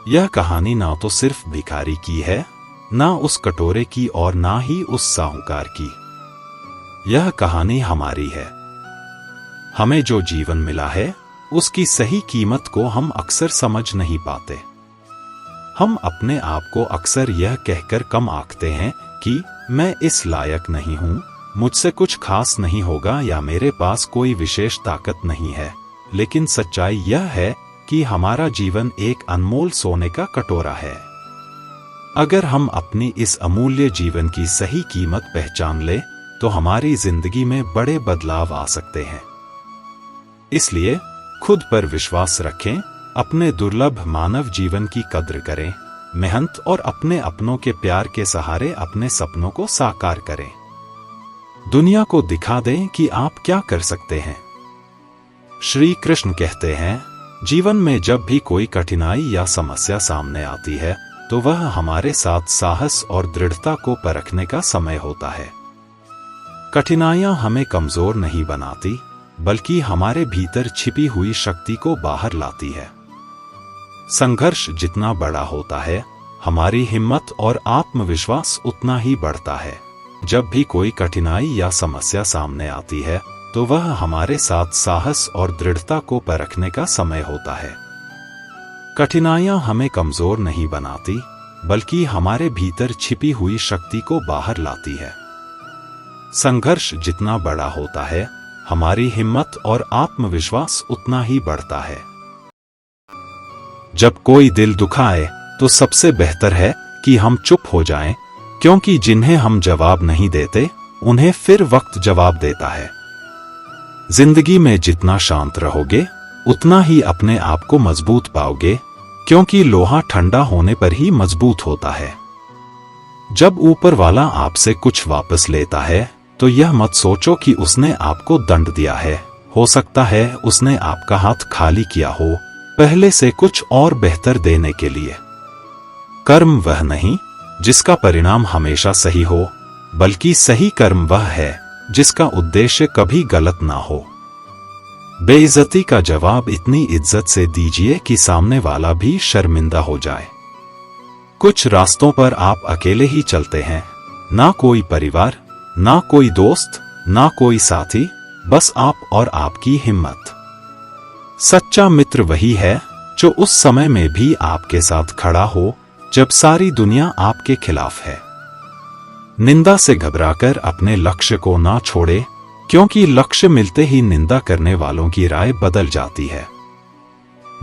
यह कहानी ना तो सिर्फ भिखारी की है, ना उस कटोरे की और ना ही उस साहूकार की। यह कहानी हमारी है। हमें जो जीवन मिला है उसकी सही कीमत को हम अक्सर समझ नहीं पाते। हम अपने आप को अक्सर यह कहकर कम आंकते हैं कि मैं इस लायक नहीं हूं, मुझसे कुछ खास नहीं होगा या मेरे पास कोई विशेष ताकत नहीं है। लेकिन सच्चाई यह है कि हमारा जीवन एक अनमोल सोने का कटोरा है। अगर हम अपनी इस अमूल्य जीवन की सही कीमत पहचान ले तो हमारी जिंदगी में बड़े बदलाव आ सकते हैं। इसलिए खुद पर विश्वास रखें, अपने दुर्लभ मानव जीवन की कद्र करें, मेहनत और अपने अपनों के प्यार के सहारे अपने सपनों को साकार करें। दुनिया को दिखा दें कि आप क्या कर सकते हैं। श्री कृष्ण कहते हैं, जीवन में जब भी कोई कठिनाई या समस्या सामने आती है तो वह हमारे साथ साहस और दृढ़ता को परखने का समय होता है। कठिनाइयां हमें कमजोर नहीं बनाती, बल्कि हमारे भीतर छिपी हुई शक्ति को बाहर लाती है। संघर्ष जितना बड़ा होता है, हमारी हिम्मत और आत्मविश्वास उतना ही बढ़ता है। जब भी कोई कठिनाई या समस्या सामने आती है तो वह हमारे साथ साहस और दृढ़ता को परखने का समय होता है। कठिनाइयां हमें कमजोर नहीं बनाती, बल्कि हमारे भीतर छिपी हुई शक्ति को बाहर लाती है। संघर्ष जितना बड़ा होता है, हमारी हिम्मत और आत्मविश्वास उतना ही बढ़ता है। जब कोई दिल दुखाए तो सबसे बेहतर है कि हम चुप हो जाएं, क्योंकि जिन्हें हम जवाब नहीं देते उन्हें फिर वक्त जवाब देता है। जिंदगी में जितना शांत रहोगे उतना ही अपने आप को मजबूत पाओगे, क्योंकि लोहा ठंडा होने पर ही मजबूत होता है। जब ऊपर वाला आपसे कुछ वापस लेता है तो यह मत सोचो कि उसने आपको दंड दिया है। हो सकता है उसने आपका हाथ खाली किया हो, पहले से कुछ और बेहतर देने के लिए। कर्म वह नहीं जिसका परिणाम हमेशा सही हो, बल्कि सही कर्म वह है जिसका उद्देश्य कभी गलत ना हो। बेइज्जती का जवाब इतनी इज्जत से दीजिए कि सामने वाला भी शर्मिंदा हो जाए। कुछ रास्तों पर आप अकेले ही चलते हैं, ना कोई परिवार, ना कोई दोस्त, ना कोई साथी, बस आप और आपकी हिम्मत। सच्चा मित्र वही है जो उस समय में भी आपके साथ खड़ा हो जब सारी दुनिया आपके खिलाफ है। निंदा से घबराकर अपने लक्ष्य को ना छोड़े, क्योंकि लक्ष्य मिलते ही निंदा करने वालों की राय बदल जाती है।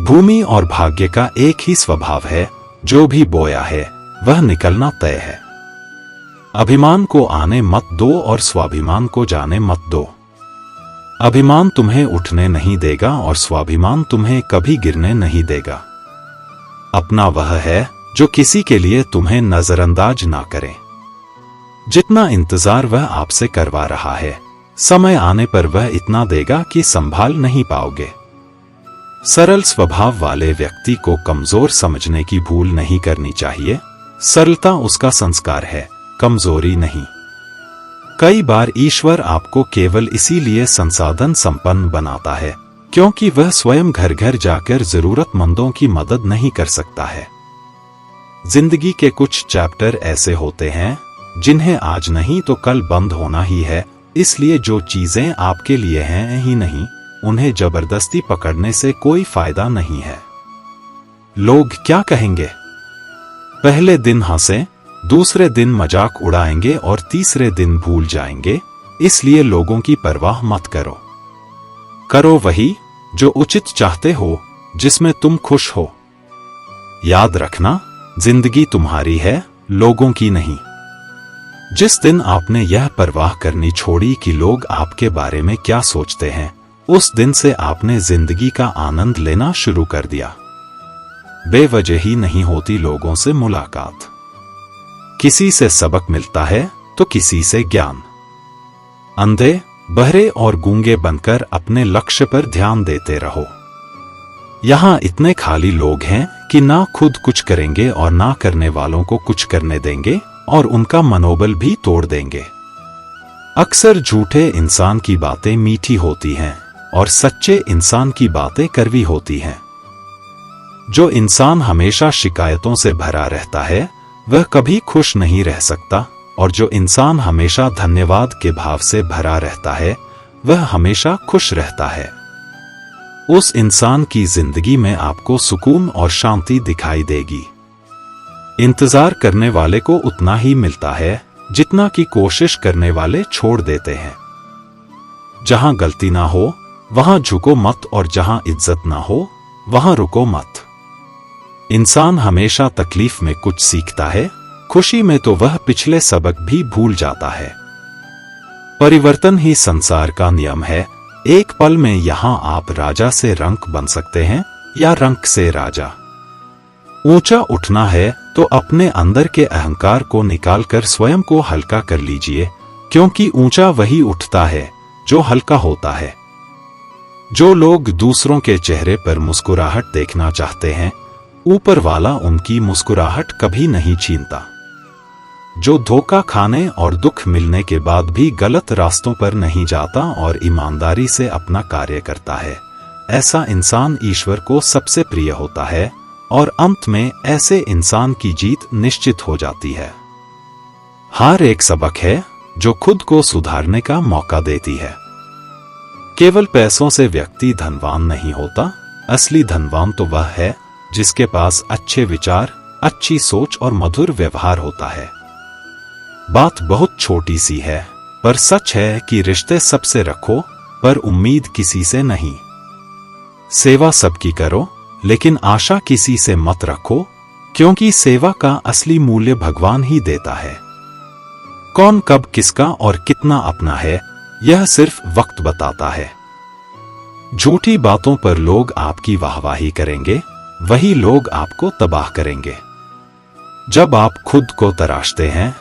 भूमि और भाग्य का एक ही स्वभाव है, जो भी बोया है वह निकलना तय है। अभिमान को आने मत दो और स्वाभिमान को जाने मत दो। अभिमान तुम्हें उठने नहीं देगा और स्वाभिमान तुम्हें कभी गिरने नहीं देगा। अपना वह है जो किसी के लिए तुम्हें नजरअंदाज ना करे। जितना इंतजार वह आपसे करवा रहा है, समय आने पर वह इतना देगा कि संभाल नहीं पाओगे। सरल स्वभाव वाले व्यक्ति को कमजोर समझने की भूल नहीं करनी चाहिए। सरलता उसका संस्कार है, कमजोरी नहीं। कई बार ईश्वर आपको केवल इसीलिए संसाधन संपन्न बनाता है क्योंकि वह स्वयं घर घर जाकर जरूरतमंदों की मदद नहीं कर सकता है। जिंदगी के कुछ चैप्टर ऐसे होते हैं जिन्हें आज नहीं तो कल बंद होना ही है, इसलिए जो चीजें आपके लिए हैं ही नहीं, उन्हें जबरदस्ती पकड़ने से कोई फायदा नहीं है। लोग क्या कहेंगे? पहले दिन हंसे, दूसरे दिन मजाक उड़ाएंगे और तीसरे दिन भूल जाएंगे, इसलिए लोगों की परवाह मत करो। करो वही जो उचित चाहते हो, जिसमें तुम खुश हो। याद रखना, जिंदगी तुम्हारी है, लोगों की नहीं। जिस दिन आपने यह परवाह करनी छोड़ी कि लोग आपके बारे में क्या सोचते हैं, उस दिन से आपने जिंदगी का आनंद लेना शुरू कर दिया। बेवजह ही नहीं होती लोगों से मुलाकात। किसी से सबक मिलता है तो किसी से ज्ञान। अंधे, बहरे और गूंगे बनकर अपने लक्ष्य पर ध्यान देते रहो। यहां इतने खाली लोग हैं कि ना खुद कुछ करेंगे और ना करने वालों को कुछ करने देंगे और उनका मनोबल भी तोड़ देंगे। अक्सर झूठे इंसान की बातें मीठी होती हैं और सच्चे इंसान की बातें कड़वी होती हैं। जो इंसान हमेशा शिकायतों से भरा रहता है वह कभी खुश नहीं रह सकता, और जो इंसान हमेशा धन्यवाद के भाव से भरा रहता है वह हमेशा खुश रहता है। उस इंसान की जिंदगी में आपको सुकून और शांति दिखाई देगी। इंतजार करने वाले को उतना ही मिलता है जितना कि कोशिश करने वाले छोड़ देते हैं। जहां गलती ना हो वहां झुको मत, और जहां इज्जत ना हो वहां रुको मत। इंसान हमेशा तकलीफ में कुछ सीखता है, खुशी में तो वह पिछले सबक भी भूल जाता है। परिवर्तन ही संसार का नियम है। एक पल में यहां आप राजा से रंक बन सकते हैं या रंक से राजा। ऊंचा उठना है तो अपने अंदर के अहंकार को निकालकर स्वयं को हल्का कर लीजिए, क्योंकि ऊंचा वही उठता है जो हल्का होता है। जो लोग दूसरों के चेहरे पर मुस्कुराहट देखना चाहते हैं, ऊपर वाला उनकी मुस्कुराहट कभी नहीं छीनता। जो धोखा खाने और दुख मिलने के बाद भी गलत रास्तों पर नहीं जाता और ईमानदारी से अपना कार्य करता है, ऐसा इंसान ईश्वर को सबसे प्रिय होता है, और अंत में ऐसे इंसान की जीत निश्चित हो जाती है। हार एक सबक है जो खुद को सुधारने का मौका देती है। केवल पैसों से व्यक्ति धनवान नहीं होता, असली धनवान तो वह है जिसके पास अच्छे विचार, अच्छी सोच और मधुर व्यवहार होता है। बात बहुत छोटी सी है, पर सच है कि रिश्ते सबसे रखो पर उम्मीद किसी से नहीं। सेवा सबकी करो लेकिन आशा किसी से मत रखो, क्योंकि सेवा का असली मूल्य भगवान ही देता है। कौन कब किसका और कितना अपना है यह सिर्फ वक्त बताता है। झूठी बातों पर लोग आपकी वाहवाही करेंगे, वही लोग आपको तबाह करेंगे। जब आप खुद को तराशते हैं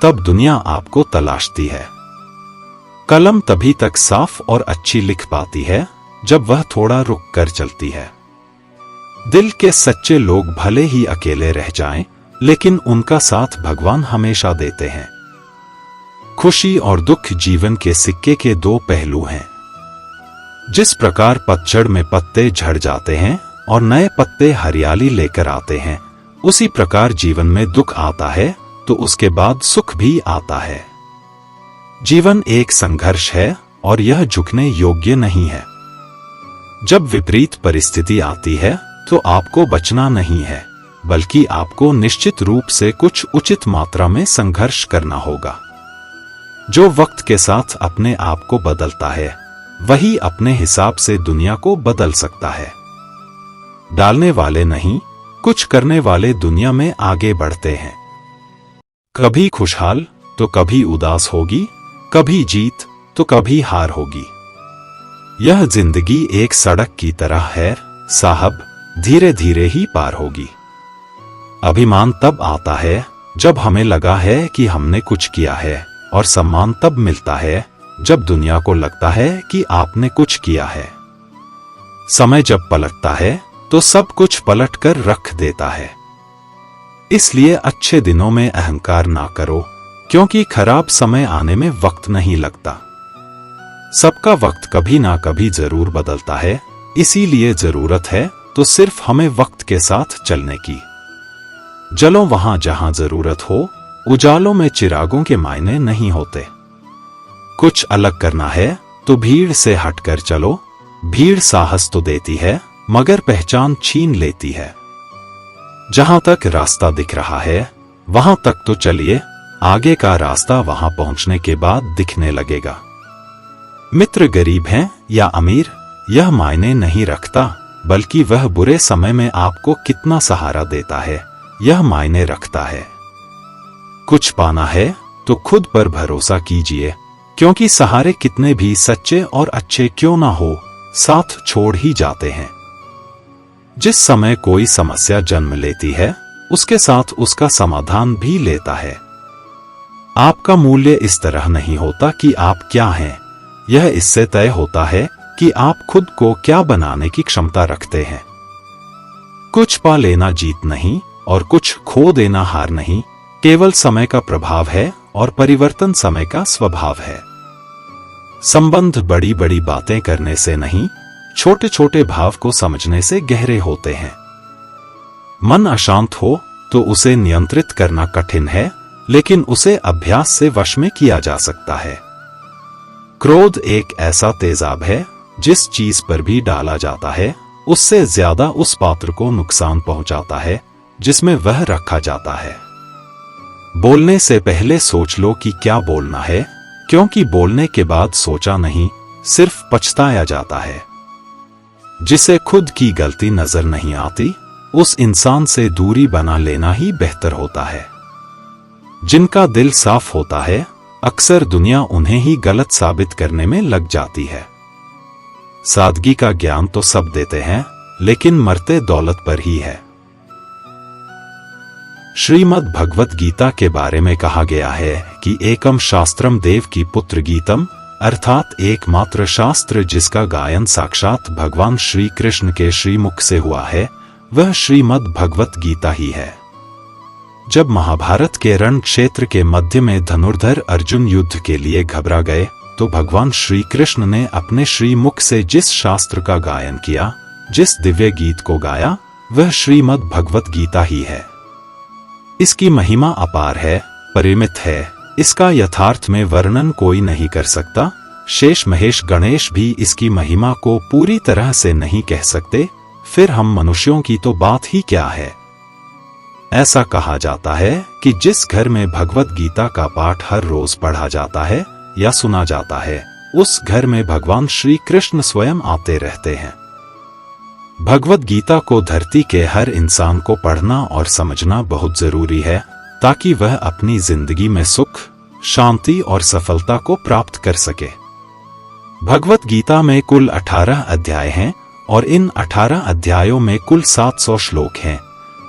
तब दुनिया आपको तलाशती है। कलम तभी तक साफ और अच्छी लिख पाती है जब वह थोड़ा रुक कर चलती है। दिल के सच्चे लोग भले ही अकेले रह जाएं, लेकिन उनका साथ भगवान हमेशा देते हैं। खुशी और दुख जीवन के सिक्के के दो पहलू हैं। जिस प्रकार पतझड़ में पत्ते झड़ जाते हैं और नए पत्ते हरियाली लेकर आते हैं, उसी प्रकार जीवन में दुख आता है तो उसके बाद सुख भी आता है। जीवन एक संघर्ष है और यह झुकने योग्य नहीं है। जब विपरीत परिस्थिति आती है तो आपको बचना नहीं है, बल्कि आपको निश्चित रूप से कुछ उचित मात्रा में संघर्ष करना होगा। जो वक्त के साथ अपने आप को बदलता है, वही अपने हिसाब से दुनिया को बदल सकता है। डालने वाले नहीं, कुछ करने वाले दुनिया में आगे बढ़ते हैं। कभी खुशहाल तो कभी उदास होगी, कभी जीत तो कभी हार होगी। यह जिंदगी एक सड़क की तरह है साहब, धीरे धीरे ही पार होगी। अभिमान तब आता है जब हमें लगा है कि हमने कुछ किया है, और सम्मान तब मिलता है जब दुनिया को लगता है कि आपने कुछ किया है। समय जब पलटता है तो सब कुछ पलट कर रख देता है। इसलिए अच्छे दिनों में अहंकार ना करो, क्योंकि खराब समय आने में वक्त नहीं लगता। सबका वक्त कभी ना कभी जरूर बदलता है, इसीलिए जरूरत है तो सिर्फ हमें वक्त के साथ चलने की। जलो वहां जहां जरूरत हो, उजालों में चिरागों के मायने नहीं होते। कुछ अलग करना है तो भीड़ से हटकर चलो। भीड़ साहस तो देती है मगर पहचान छीन लेती है। जहां तक रास्ता दिख रहा है वहां तक तो चलिए, आगे का रास्ता वहां पहुंचने के बाद दिखने लगेगा। मित्र गरीब हैं या अमीर यह मायने नहीं रखता, बल्कि वह बुरे समय में आपको कितना सहारा देता है यह मायने रखता है। कुछ पाना है तो खुद पर भरोसा कीजिए, क्योंकि सहारे कितने भी सच्चे और अच्छे क्यों ना हो, साथ छोड़ ही जाते हैं। जिस समय कोई समस्या जन्म लेती है, उसके साथ उसका समाधान भी लेता है। आपका मूल्य इस तरह नहीं होता कि आप क्या हैं, यह इससे तय होता है कि आप खुद को क्या बनाने की क्षमता रखते हैं। कुछ पा लेना जीत नहीं और कुछ खो देना हार नहीं, केवल समय का प्रभाव है और परिवर्तन समय का स्वभाव है। संबंध बड़ी बड़ी बातें करने से नहीं, छोटे छोटे भाव को समझने से गहरे होते हैं। मन अशांत हो तो उसे नियंत्रित करना कठिन है, लेकिन उसे अभ्यास से वश में किया जा सकता है। क्रोध एक ऐसा तेजाब है जिस चीज पर भी डाला जाता है उससे ज्यादा उस पात्र को नुकसान पहुंचाता है जिसमें वह रखा जाता है। बोलने से पहले सोच लो कि क्या बोलना है, क्योंकि बोलने के बाद सोचा नहीं, सिर्फ पछताया जाता है। जिसे खुद की गलती नजर नहीं आती, उस इंसान से दूरी बना लेना ही बेहतर होता है। जिनका दिल साफ होता है, अक्सर दुनिया उन्हें ही गलत साबित करने में लग जाती है। सादगी का ज्ञान तो सब देते हैं, लेकिन मरते दौलत पर ही है। श्रीमद् भगवत गीता के बारे में कहा गया है कि एकम शास्त्रम देव की पुत्र गीतम, अर्थात एकमात्र शास्त्र जिसका गायन साक्षात भगवान श्री कृष्ण के श्रीमुख से हुआ है, वह श्रीमद् भगवत गीता ही है। जब महाभारत के रण क्षेत्र के मध्य में धनुर्धर अर्जुन युद्ध के लिए घबरा गए, तो भगवान श्री कृष्ण ने अपने श्रीमुख से जिस शास्त्र का गायन किया, जिस दिव्य गीत को गाया, वह श्रीमद् भगवत गीता ही है। इसकी महिमा अपार है, परिमित है, इसका यथार्थ में वर्णन कोई नहीं कर सकता। शेष महेश गणेश भी इसकी महिमा को पूरी तरह से नहीं कह सकते, फिर हम मनुष्यों की तो बात ही क्या है। ऐसा कहा जाता है कि जिस घर में भगवत गीता का पाठ हर रोज पढ़ा जाता है या सुना जाता है, उस घर में भगवान श्री कृष्ण स्वयं आते रहते हैं। भगवत गीता को धरती के हर इंसान को पढ़ना और समझना बहुत जरूरी है, ताकि वह अपनी जिंदगी में सुख, शांति और सफलता को प्राप्त कर सके। भगवत गीता में कुल 18 अध्याय हैं और इन 18 अध्यायों में कुल 700 श्लोक हैं,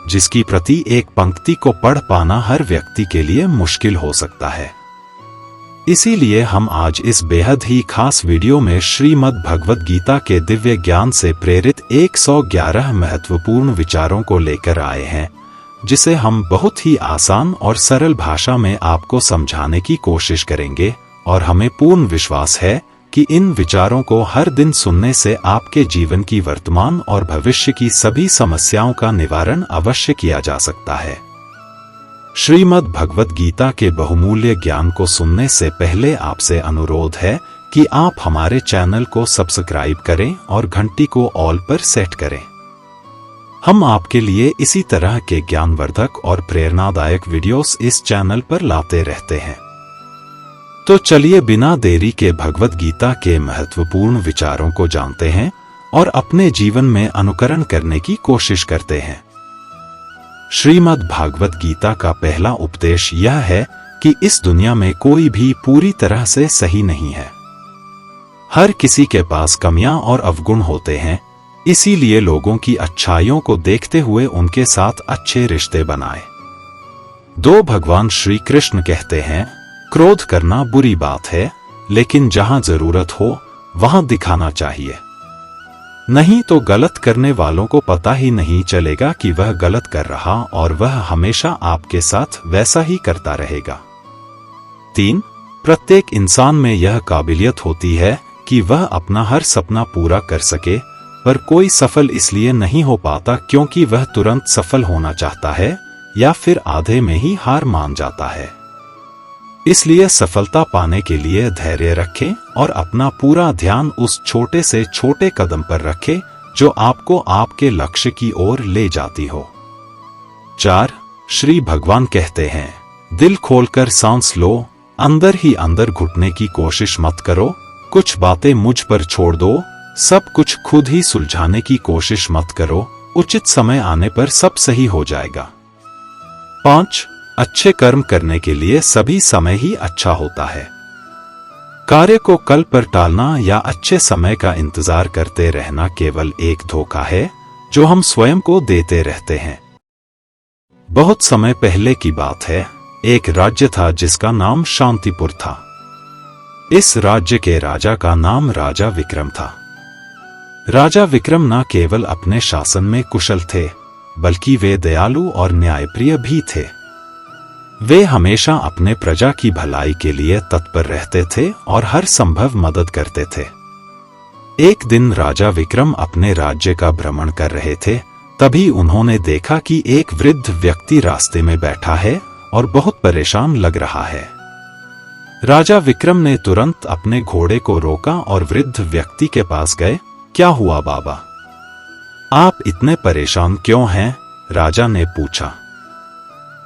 जिसकी प्रति एक पंक्ति को पढ़ पाना हर व्यक्ति के लिए मुश्किल हो सकता है। इसीलिए हम आज इस बेहद ही खास वीडियो में श्रीमद् भगवत गीता के दिव्य ज्ञान से प्रेरित 111 महत्वपूर्ण विचारों को लेकर आए हैं, जिसे हम बहुत ही आसान और सरल भाषा में आपको समझाने की कोशिश करेंगे। और हमें पूर्ण विश्वास है कि इन विचारों को हर दिन सुनने से आपके जीवन की वर्तमान और भविष्य की सभी समस्याओं का निवारण अवश्य किया जा सकता है। श्रीमद् भगवत गीता के बहुमूल्य ज्ञान को सुनने से पहले आपसे अनुरोध है कि आप हमारे चैनल को सब्सक्राइब करें और घंटी को ऑल पर सेट करें। हम आपके लिए इसी तरह के ज्ञानवर्धक और प्रेरणादायक वीडियोस इस चैनल पर लाते रहते हैं। तो चलिए बिना देरी के भगवत गीता के महत्वपूर्ण विचारों को जानते हैं और अपने जीवन में अनुकरण करने की कोशिश करते हैं। श्रीमद् भागवत गीता का पहला उपदेश यह है कि इस दुनिया में कोई भी पूरी तरह से सही नहीं है। हर किसी के पास कमियां और अवगुण होते हैं, इसीलिए लोगों की अच्छाइयों को देखते हुए उनके साथ अच्छे रिश्ते बनाएं। भगवान श्री कृष्ण कहते हैं, क्रोध करना बुरी बात है, लेकिन जहां जरूरत हो वहां दिखाना चाहिए, नहीं तो गलत करने वालों को पता ही नहीं चलेगा कि वह गलत कर रहा और वह हमेशा आपके साथ वैसा ही करता रहेगा। 3. प्रत्येक इंसान में यह काबिलियत होती है कि वह अपना हर सपना पूरा कर सके, पर कोई सफल इसलिए नहीं हो पाता क्योंकि वह तुरंत सफल होना चाहता है या फिर आधे में ही हार मान जाता है। इसलिए सफलता पाने के लिए धैर्य रखें और अपना पूरा ध्यान उस छोटे से छोटे कदम पर रखें जो आपको आपके लक्ष्य की ओर ले जाती हो। 4. श्री भगवान कहते हैं, दिल खोलकर सांस लो, अंदर ही अंदर घुटने की कोशिश मत करो, कुछ बातें मुझ पर छोड़ दो, सब कुछ खुद ही सुलझाने की कोशिश मत करो, उचित समय आने पर सब सही हो जाएगा। 5. अच्छे कर्म करने के लिए सभी समय ही अच्छा होता है। कार्य को कल पर टालना या अच्छे समय का इंतजार करते रहना केवल एक धोखा है जो हम स्वयं को देते रहते हैं। बहुत समय पहले की बात है, एक राज्य था जिसका नाम शांतिपुर था। इस राज्य के राजा का नाम राजा विक्रम था। राजा विक्रम न केवल अपने शासन में कुशल थे, बल्कि वे दयालु और न्यायप्रिय भी थे। वे हमेशा अपने प्रजा की भलाई के लिए तत्पर रहते थे और हर संभव मदद करते थे। एक दिन राजा विक्रम अपने राज्य का भ्रमण कर रहे थे, तभी उन्होंने देखा कि एक वृद्ध व्यक्ति रास्ते में बैठा है और बहुत परेशान लग रहा है। राजा विक्रम ने तुरंत अपने घोड़े को रोका और वृद्ध व्यक्ति के पास गए। क्या हुआ बाबा, आप इतने परेशान क्यों हैं? राजा ने पूछा।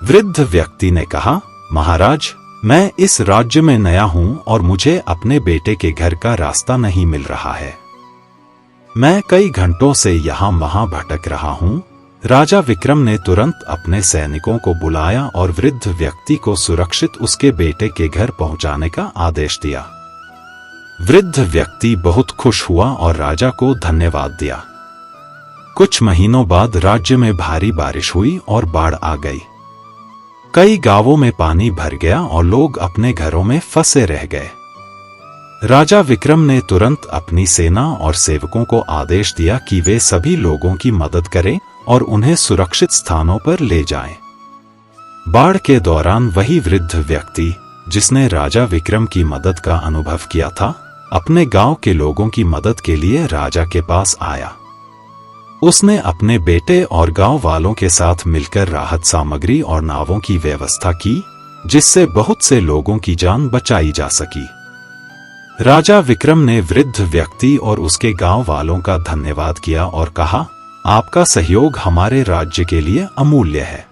वृद्ध व्यक्ति ने कहा, महाराज, मैं इस राज्य में नया हूं और मुझे अपने बेटे के घर का रास्ता नहीं मिल रहा है। मैं कई घंटों से यहाँ वहां भटक रहा हूं। राजा विक्रम ने तुरंत अपने सैनिकों को बुलाया और वृद्ध व्यक्ति को सुरक्षित उसके बेटे के घर पहुंचाने का आदेश दिया। वृद्ध व्यक्ति बहुत खुश हुआ और राजा को धन्यवाद दिया। कुछ महीनों बाद राज्य में भारी बारिश हुई और बाढ़ आ गई। कई गांवों में पानी भर गया और लोग अपने घरों में फंसे रह गए। राजा विक्रम ने तुरंत अपनी सेना और सेवकों को आदेश दिया कि वे सभी लोगों की मदद करें और उन्हें सुरक्षित स्थानों पर ले जाएं। बाढ़ के दौरान वही वृद्ध व्यक्ति जिसने राजा विक्रम की मदद का अनुभव किया था, अपने गांव के लोगों की मदद के लिए राजा के पास आया। उसने अपने बेटे और गांव वालों के साथ मिलकर राहत सामग्री और नावों की व्यवस्था की, जिससे बहुत से लोगों की जान बचाई जा सकी। राजा विक्रम ने वृद्ध व्यक्ति और उसके गांव वालों का धन्यवाद किया और कहा, आपका सहयोग हमारे राज्य के लिए अमूल्य है।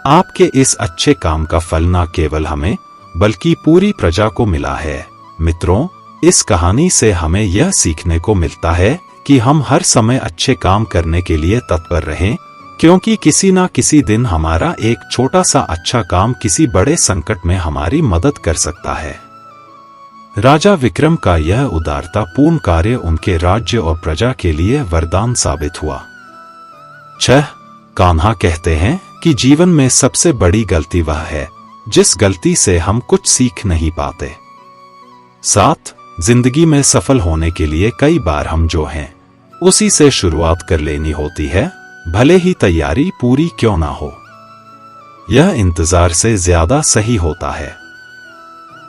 आपके इस अच्छे काम का फल न केवल हमें बल्कि पूरी प्रजा को मिला है। मित्रों, इस कहानी से हमें यह सीखने को मिलता है कि हम हर समय अच्छे काम करने के लिए तत्पर रहें, क्योंकि किसी न किसी दिन हमारा एक छोटा सा अच्छा काम किसी बड़े संकट में हमारी मदद कर सकता है। राजा विक्रम का यह उदारतापूर्ण कार्य उनके राज्य और प्रजा के लिए वरदान साबित हुआ। 6. कान्हा कहते हैं कि जीवन में सबसे बड़ी गलती वह है जिस गलती से हम कुछ सीख नहीं पाते। 7. जिंदगी में सफल होने के लिए कई बार हम जो हैं उसी से शुरुआत कर लेनी होती है, भले ही तैयारी पूरी क्यों ना हो। यह इंतजार से ज्यादा सही होता है।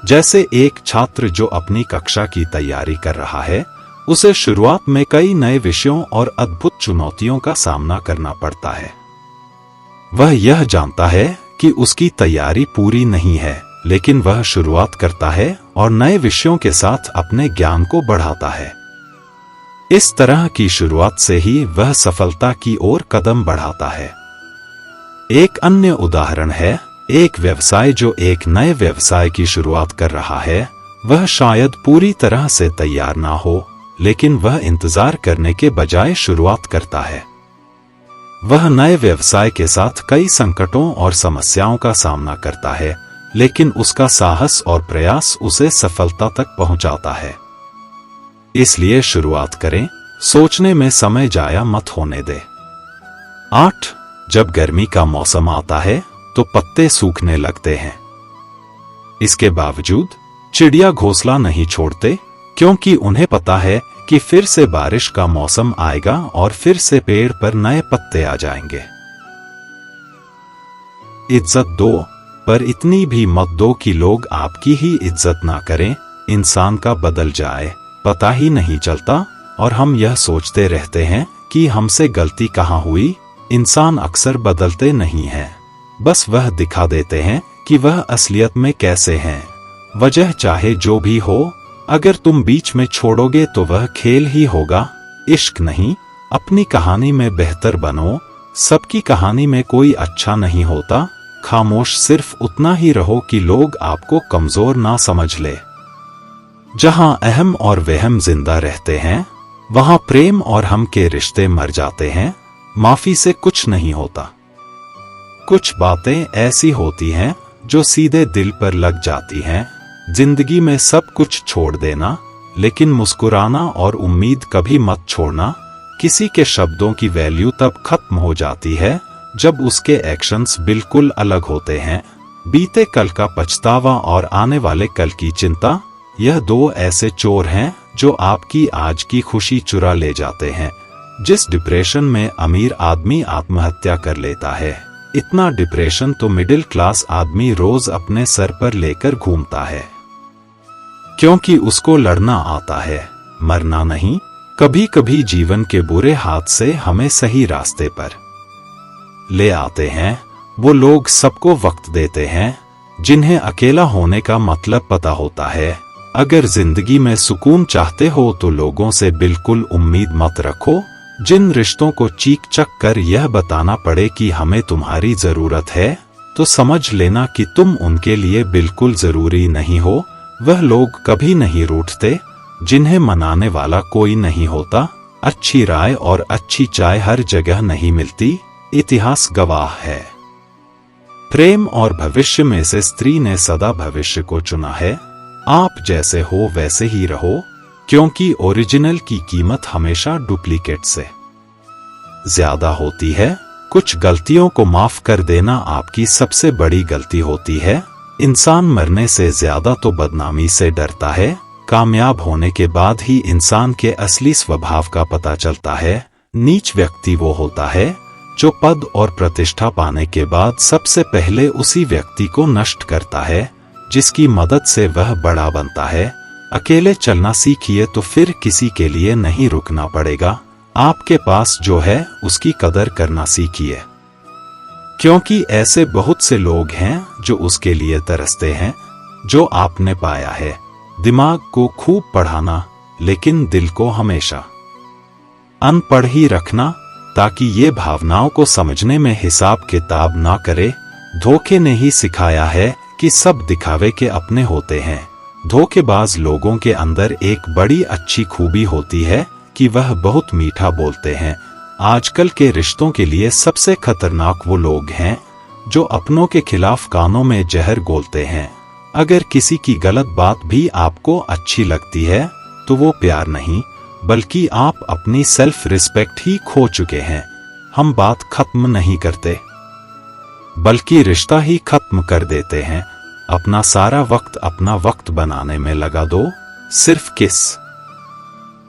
जैसे एक छात्र जो अपनी कक्षा की तैयारी कर रहा है, उसे शुरुआत में कई नए विषयों और अद्भुत चुनौतियों का सामना करना पड़ता है। वह यह जानता है कि उसकी तैयारी पूरी नहीं है, लेकिन वह शुरुआत करता है और नए विषयों के साथ अपने ज्ञान को बढ़ाता है। इस तरह की शुरुआत से ही वह सफलता की ओर कदम बढ़ाता है। एक अन्य उदाहरण है एक व्यवसाय जो एक नए व्यवसाय की शुरुआत कर रहा है। वह शायद पूरी तरह से तैयार ना हो, लेकिन वह इंतजार करने के बजाय शुरुआत करता है। वह नए व्यवसाय के साथ कई संकटों और समस्याओं का सामना करता है, लेकिन उसका साहस और प्रयास उसे सफलता तक पहुंचाता है। इसलिए शुरुआत करें, सोचने में समय जाया मत होने दे। 8. जब गर्मी का मौसम आता है तो पत्ते सूखने लगते हैं। इसके बावजूद चिड़िया घोंसला नहीं छोड़ते, क्योंकि उन्हें पता है कि फिर से बारिश का मौसम आएगा और फिर से पेड़ पर नए पत्ते आ जाएंगे। इज्जत दो, पर इतनी भी मत दो कि लोग आपकी ही इज्जत ना करें। इंसान का बदल जाए पता ही नहीं चलता और हम यह सोचते रहते हैं कि हमसे गलती कहाँ हुई। इंसान अक्सर बदलते नहीं हैं, बस वह दिखा देते हैं कि वह असलियत में कैसे हैं। वजह चाहे जो भी हो, अगर तुम बीच में छोड़ोगे तो वह खेल ही होगा, इश्क नहीं। अपनी कहानी में बेहतर बनो। सबकी कहानी में कोई अच्छा नहीं होता। खामोश सिर्फ उतना ही रहो कि लोग आपको कमजोर ना समझ ले। जहां अहम और वहम जिंदा रहते हैं, वहां प्रेम और हम के रिश्ते मर जाते हैं। माफी से कुछ नहीं होता। कुछ बातें ऐसी होती हैं जो सीधे दिल पर लग जाती हैं। जिंदगी में सब कुछ छोड़ देना, लेकिन मुस्कुराना और उम्मीद कभी मत छोड़ना। किसी के शब्दों की वैल्यू तब खत्म हो जाती है जब उसके एक्शंस बिल्कुल अलग होते हैं। बीते कल का पछतावा और आने वाले कल की चिंता, यह दो ऐसे चोर हैं जो आपकी आज की खुशी चुरा ले जाते हैं। जिस डिप्रेशन में अमीर आदमी आत्महत्या कर लेता है, इतना डिप्रेशन तो मिडिल क्लास आदमी रोज अपने सर पर लेकर घूमता है, क्योंकि उसको लड़ना आता है, मरना नहीं। कभी कभी जीवन के बुरे हाथ से हमें सही रास्ते पर ले आते हैं वो लोग, सबको वक्त देते हैं जिन्हें अकेला होने का मतलब पता होता है। अगर जिंदगी में सुकून चाहते हो तो लोगों से बिल्कुल उम्मीद मत रखो। जिन रिश्तों को चीख चक कर यह बताना पड़े कि हमें तुम्हारी जरूरत है, तो समझ लेना कि तुम उनके लिए बिल्कुल जरूरी नहीं हो। वह लोग कभी नहीं रूठते जिन्हें मनाने वाला कोई नहीं होता। अच्छी राय और अच्छी चाय हर जगह नहीं मिलती, इतिहास गवाह है। प्रेम और भविष्य में से स्त्री ने सदा भविष्य को चुना है। आप जैसे हो वैसे ही रहो, क्योंकि ओरिजिनल की कीमत हमेशा डुप्लीकेट से ज्यादा होती है। कुछ गलतियों को माफ कर देना आपकी सबसे बड़ी गलती होती है। इंसान मरने से ज्यादा तो बदनामी से डरता है। कामयाब होने के बाद ही इंसान के असली स्वभाव का पता चलता है। नीच व्यक्ति वो होता है जो पद और प्रतिष्ठा पाने के बाद सबसे पहले उसी व्यक्ति को नष्ट करता है जिसकी मदद से वह बड़ा बनता है। अकेले चलना सीखिए तो फिर किसी के लिए नहीं रुकना पड़ेगा। आपके पास जो है उसकी कदर करना सीखिए, क्योंकि ऐसे बहुत से लोग हैं जो उसके लिए तरसते हैं जो आपने पाया है। दिमाग को खूब पढ़ाना, लेकिन दिल को हमेशा अनपढ़ ही रखना, ताकि ये भावनाओं को समझने में हिसाब किताब ना करे। धोखे ने ही सिखाया है कि सब दिखावे के अपने होते हैं। धोखेबाज लोगों के अंदर एक बड़ी अच्छी खूबी होती है कि वह बहुत मीठा बोलते हैं। आजकल के रिश्तों के लिए सबसे खतरनाक वो लोग हैं जो अपनों के खिलाफ कानों में जहर घोलते हैं। अगर किसी की गलत बात भी आपको अच्छी लगती है तो वो प्यार नहीं, बल्कि आप अपनी सेल्फ रिस्पेक्ट ही खो चुके हैं। हम बात खत्म नहीं करते, बल्कि रिश्ता ही खत्म कर देते हैं। अपना सारा वक्त अपना वक्त बनाने में लगा दो। सिर्फ किस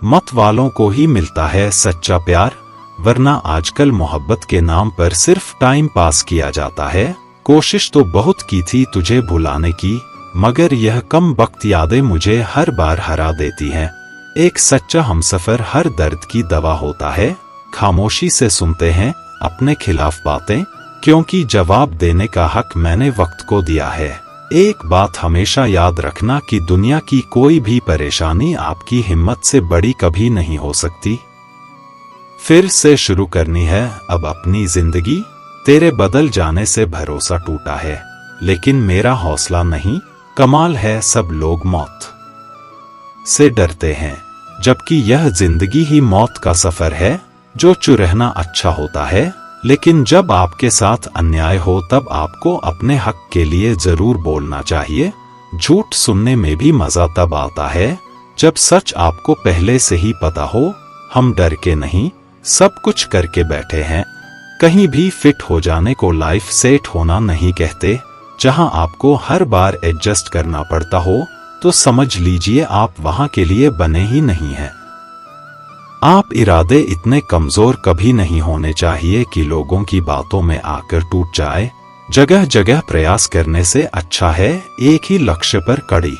मत वालों को ही मिलता है सच्चा प्यार, वरना आजकल मोहब्बत के नाम पर सिर्फ टाइम पास किया जाता है। कोशिश तो बहुत की थी तुझे भुलाने की, मगर यह कम वक्त यादें मुझे हर बार हरा देती हैं। एक सच्चा हमसफर हर दर्द की दवा होता है। खामोशी से सुनते हैं अपने खिलाफ बातें, क्योंकि जवाब देने का हक मैंने वक्त को दिया है। एक बात हमेशा याद रखना कि दुनिया की कोई भी परेशानी आपकी हिम्मत से बड़ी कभी नहीं हो सकती। फिर से शुरू करनी है अब अपनी जिंदगी। तेरे बदल जाने से भरोसा टूटा है, लेकिन मेरा हौसला नहीं। कमाल है सब लोग मौत से डरते हैं, जबकि यह जिंदगी ही मौत का सफर है। जो चुप रहना अच्छा होता है, लेकिन जब आपके साथ अन्याय हो तब आपको अपने हक के लिए जरूर बोलना चाहिए। झूठ सुनने में भी मजा तब आता है जब सच आपको पहले से ही पता हो। हम डर के नहीं, सब कुछ करके बैठे हैं। कहीं भी फिट हो जाने को लाइफ सेट होना नहीं कहते। जहां आपको हर बार एडजस्ट करना पड़ता हो तो समझ लीजिए आप वहां के लिए बने ही नहीं हैं। आप इरादे इतने कमजोर कभी नहीं होने चाहिए कि लोगों की बातों में आकर टूट जाए। जगह जगह प्रयास करने से अच्छा है एक ही लक्ष्य पर कड़ी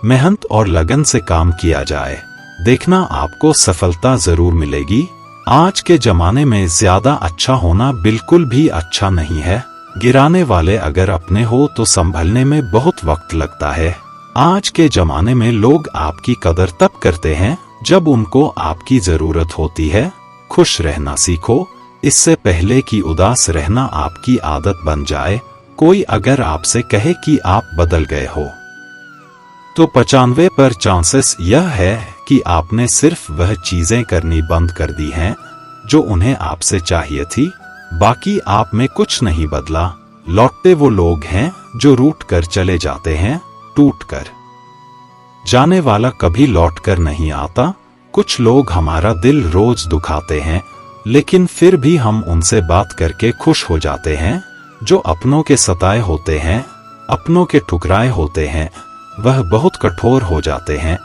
मेहनत और लगन से काम किया जाए। देखना आपको सफलता जरूर मिलेगी। आज के जमाने में ज्यादा अच्छा होना बिल्कुल भी अच्छा नहीं है। गिराने वाले अगर अपने हो तो संभलने में बहुत वक्त लगता है। आज के जमाने में लोग आपकी कदर तब करते हैं जब उनको आपकी जरूरत होती है। खुश रहना सीखो, इससे पहले कि उदास रहना आपकी आदत बन जाए। कोई अगर आपसे कहे कि आप बदल गए हो तो 95% चांसेस यह है कि आपने सिर्फ वह चीजें करनी बंद कर दी हैं जो उन्हें आपसे चाहिए थी। बाकी आप में कुछ नहीं बदला। लौटते वो लोग हैं जो रूठ कर चले जाते हैं। टूट कर जाने वाला कभी लौट कर नहीं आता। कुछ लोग हमारा दिल रोज दुखाते हैं, लेकिन फिर भी हम उनसे बात करके खुश हो जाते हैं। जो अपनों के सताए होते हैं, अपनों के ठुकराए होते हैं, वह बहुत कठोर हो जाते हैं,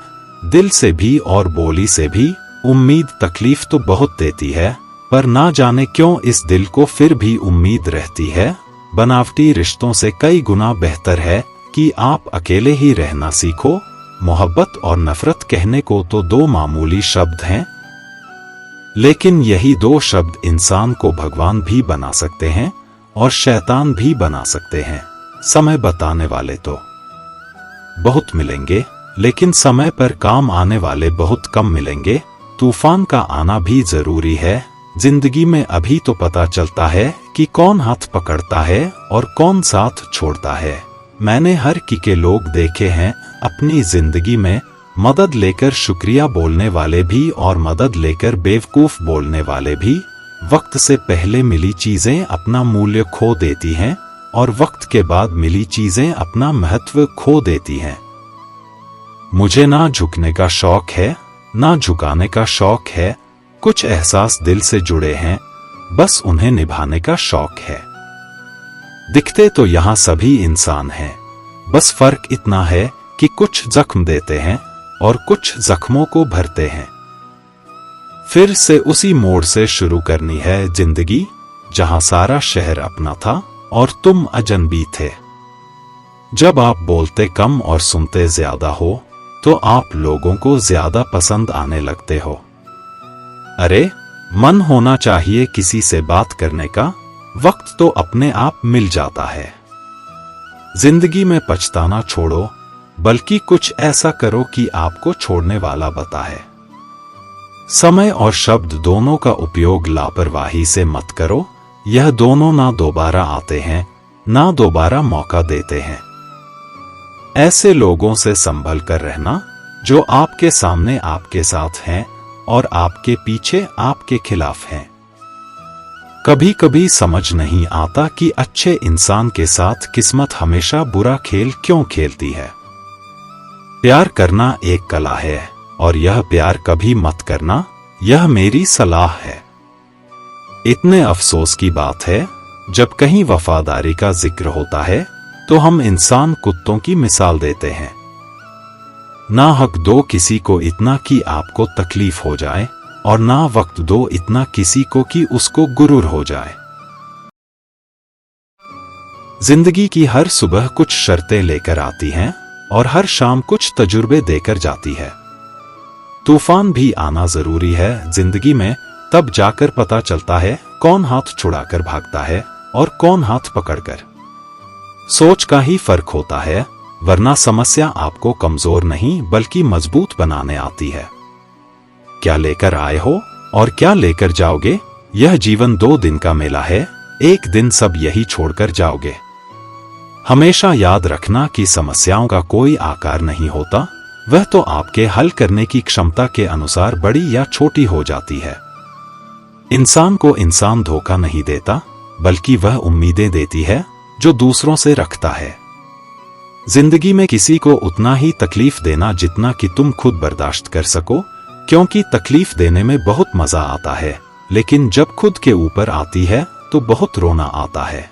दिल से भी और बोली से भी। उम्मीद तकलीफ तो बहुत देती है, पर ना जाने क्यों इस दिल को फिर भी उम्मीद रहती है। बनावटी रिश्तों से कई गुना बेहतर है कि आप अकेले ही रहना सीखो। मोहब्बत और नफरत कहने को तो दो मामूली शब्द हैं, लेकिन यही दो शब्द इंसान को भगवान भी बना सकते हैं और शैतान भी बना सकते हैं। समय बताने वाले तो बहुत मिलेंगे, लेकिन समय पर काम आने वाले बहुत कम मिलेंगे। तूफान का आना भी जरूरी है। जिंदगी में अभी तो पता चलता है कि कौन हाथ पकड़ता है और कौन साथ छोड़ता है। मैंने हर के लोग देखे हैं अपनी जिंदगी में, मदद लेकर शुक्रिया बोलने वाले भी और मदद लेकर बेवकूफ बोलने वाले भी। वक्त से पहले मिली चीजें अपना मूल्य खो देती हैं और वक्त के बाद मिली चीजें अपना महत्व खो देती हैं। मुझे ना झुकने का शौक है, ना झुकाने का शौक है। कुछ एहसास दिल से जुड़े हैं, बस उन्हें निभाने का शौक है। दिखते तो यहाँ सभी इंसान हैं, बस फर्क इतना है कि कुछ जख्म देते हैं और कुछ जख्मों को भरते हैं। फिर से उसी मोड़ से शुरू करनी है जिंदगी, जहां सारा शहर अपना था और तुम अजनबी थे। जब आप बोलते कम और सुनते ज्यादा हो, तो आप लोगों को ज्यादा पसंद आने लगते हो। अरे, मन होना चाहिए किसी से बात करने का, वक्त तो अपने आप मिल जाता है। जिंदगी में पछताना छोड़ो, बल्कि कुछ ऐसा करो कि आपको छोड़ने वाला बताए। समय और शब्द दोनों का उपयोग लापरवाही से मत करो। यह दोनों ना दोबारा आते हैं, ना दोबारा मौका देते हैं। ऐसे लोगों से संभल कर रहना जो आपके सामने आपके साथ हैं और आपके पीछे आपके खिलाफ हैं। कभी कभी समझ नहीं आता कि अच्छे इंसान के साथ किस्मत हमेशा बुरा खेल क्यों खेलती है। प्यार करना एक कला है और यह प्यार कभी मत करना, यह मेरी सलाह है। इतने अफसोस की बात है, जब कहीं वफादारी का जिक्र होता है तो हम इंसान कुत्तों की मिसाल देते हैं। ना हक दो किसी को इतना कि आपको तकलीफ हो जाए, और ना वक्त दो इतना किसी को कि उसको गुरूर हो जाए। जिंदगी की हर सुबह कुछ शर्तें लेकर आती हैं और हर शाम कुछ तजुर्बे देकर जाती है। तूफान भी आना जरूरी है जिंदगी में, तब जाकर पता चलता है कौन हाथ छुड़ाकर भागता है और कौन हाथ पकड़कर। सोच का ही फर्क होता है, वरना समस्या आपको कमजोर नहीं बल्कि मजबूत बनाने आती है। क्या लेकर आए हो और क्या लेकर जाओगे, यह जीवन 2 दिन का मेला है, एक दिन सब यही छोड़कर जाओगे। हमेशा याद रखना कि समस्याओं का कोई आकार नहीं होता, वह तो आपके हल करने की क्षमता के अनुसार बड़ी या छोटी हो जाती है। इंसान को इंसान धोखा नहीं देता, बल्कि वह उम्मीदें देती है जो दूसरों से रखता है। जिंदगी में किसी को उतना ही तकलीफ देना जितना कि तुम खुद बर्दाश्त कर सको, क्योंकि तकलीफ देने में बहुत मजा आता है, लेकिन जब खुद के ऊपर आती है तो बहुत रोना आता है।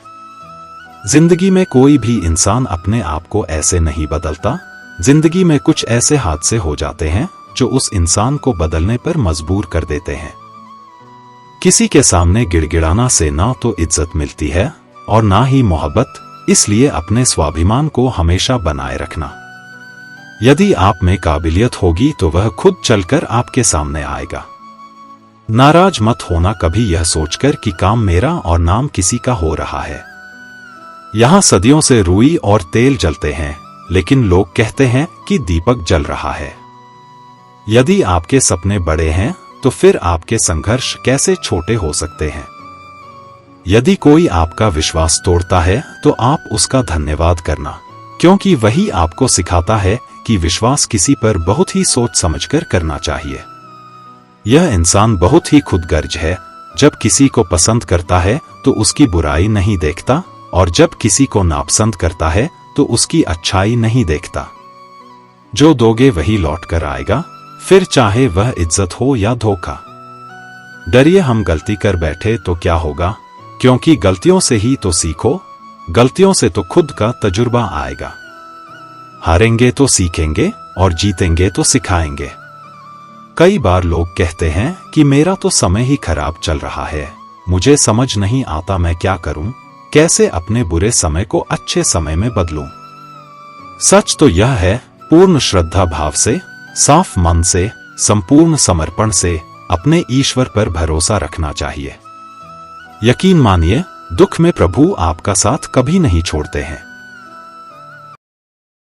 जिंदगी में कोई भी इंसान अपने आप को ऐसे नहीं बदलता। जिंदगी में कुछ ऐसे हादसे हो जाते हैं जो उस इंसान को बदलने पर मजबूर कर देते हैं। किसी के सामने गिड़गिड़ाना से ना तो इज्जत मिलती है और ना ही मोहब्बत, इसलिए अपने स्वाभिमान को हमेशा बनाए रखना। यदि आप में काबिलियत होगी तो वह खुद चलकर आपके सामने आएगा। नाराज मत होना कभी यह सोचकर कि काम मेरा और नाम किसी का हो रहा है। यहाँ सदियों से रुई और तेल जलते हैं, लेकिन लोग कहते हैं कि दीपक जल रहा है। यदि आपके सपने बड़े हैं तो फिर आपके संघर्ष कैसे छोटे हो सकते हैं। यदि कोई आपका विश्वास तोड़ता है तो आप उसका धन्यवाद करना, क्योंकि वही आपको सिखाता है कि विश्वास किसी पर बहुत ही सोच समझकर करना चाहिए। यह इंसान बहुत ही खुदगर्ज है, जब किसी को पसंद करता है तो उसकी बुराई नहीं देखता, और जब किसी को नापसंद करता है तो उसकी अच्छाई नहीं देखता। जो दोगे वही लौट कर आएगा, फिर चाहे वह इज्जत हो या धोखा। डरिए हम गलती कर बैठे तो क्या होगा, क्योंकि गलतियों से ही तो सीखो, गलतियों से तो खुद का तजुर्बा आएगा। हारेंगे तो सीखेंगे और जीतेंगे तो सिखाएंगे। कई बार लोग कहते हैं कि मेरा तो समय ही खराब चल रहा है, मुझे समझ नहीं आता मैं क्या करूं, कैसे अपने बुरे समय को अच्छे समय में बदलूं। सच तो यह है, पूर्ण श्रद्धा भाव से, साफ मन से, संपूर्ण समर्पण से अपने ईश्वर पर भरोसा रखना चाहिए। यकीन मानिए, दुख में प्रभु आपका साथ कभी नहीं छोड़ते हैं।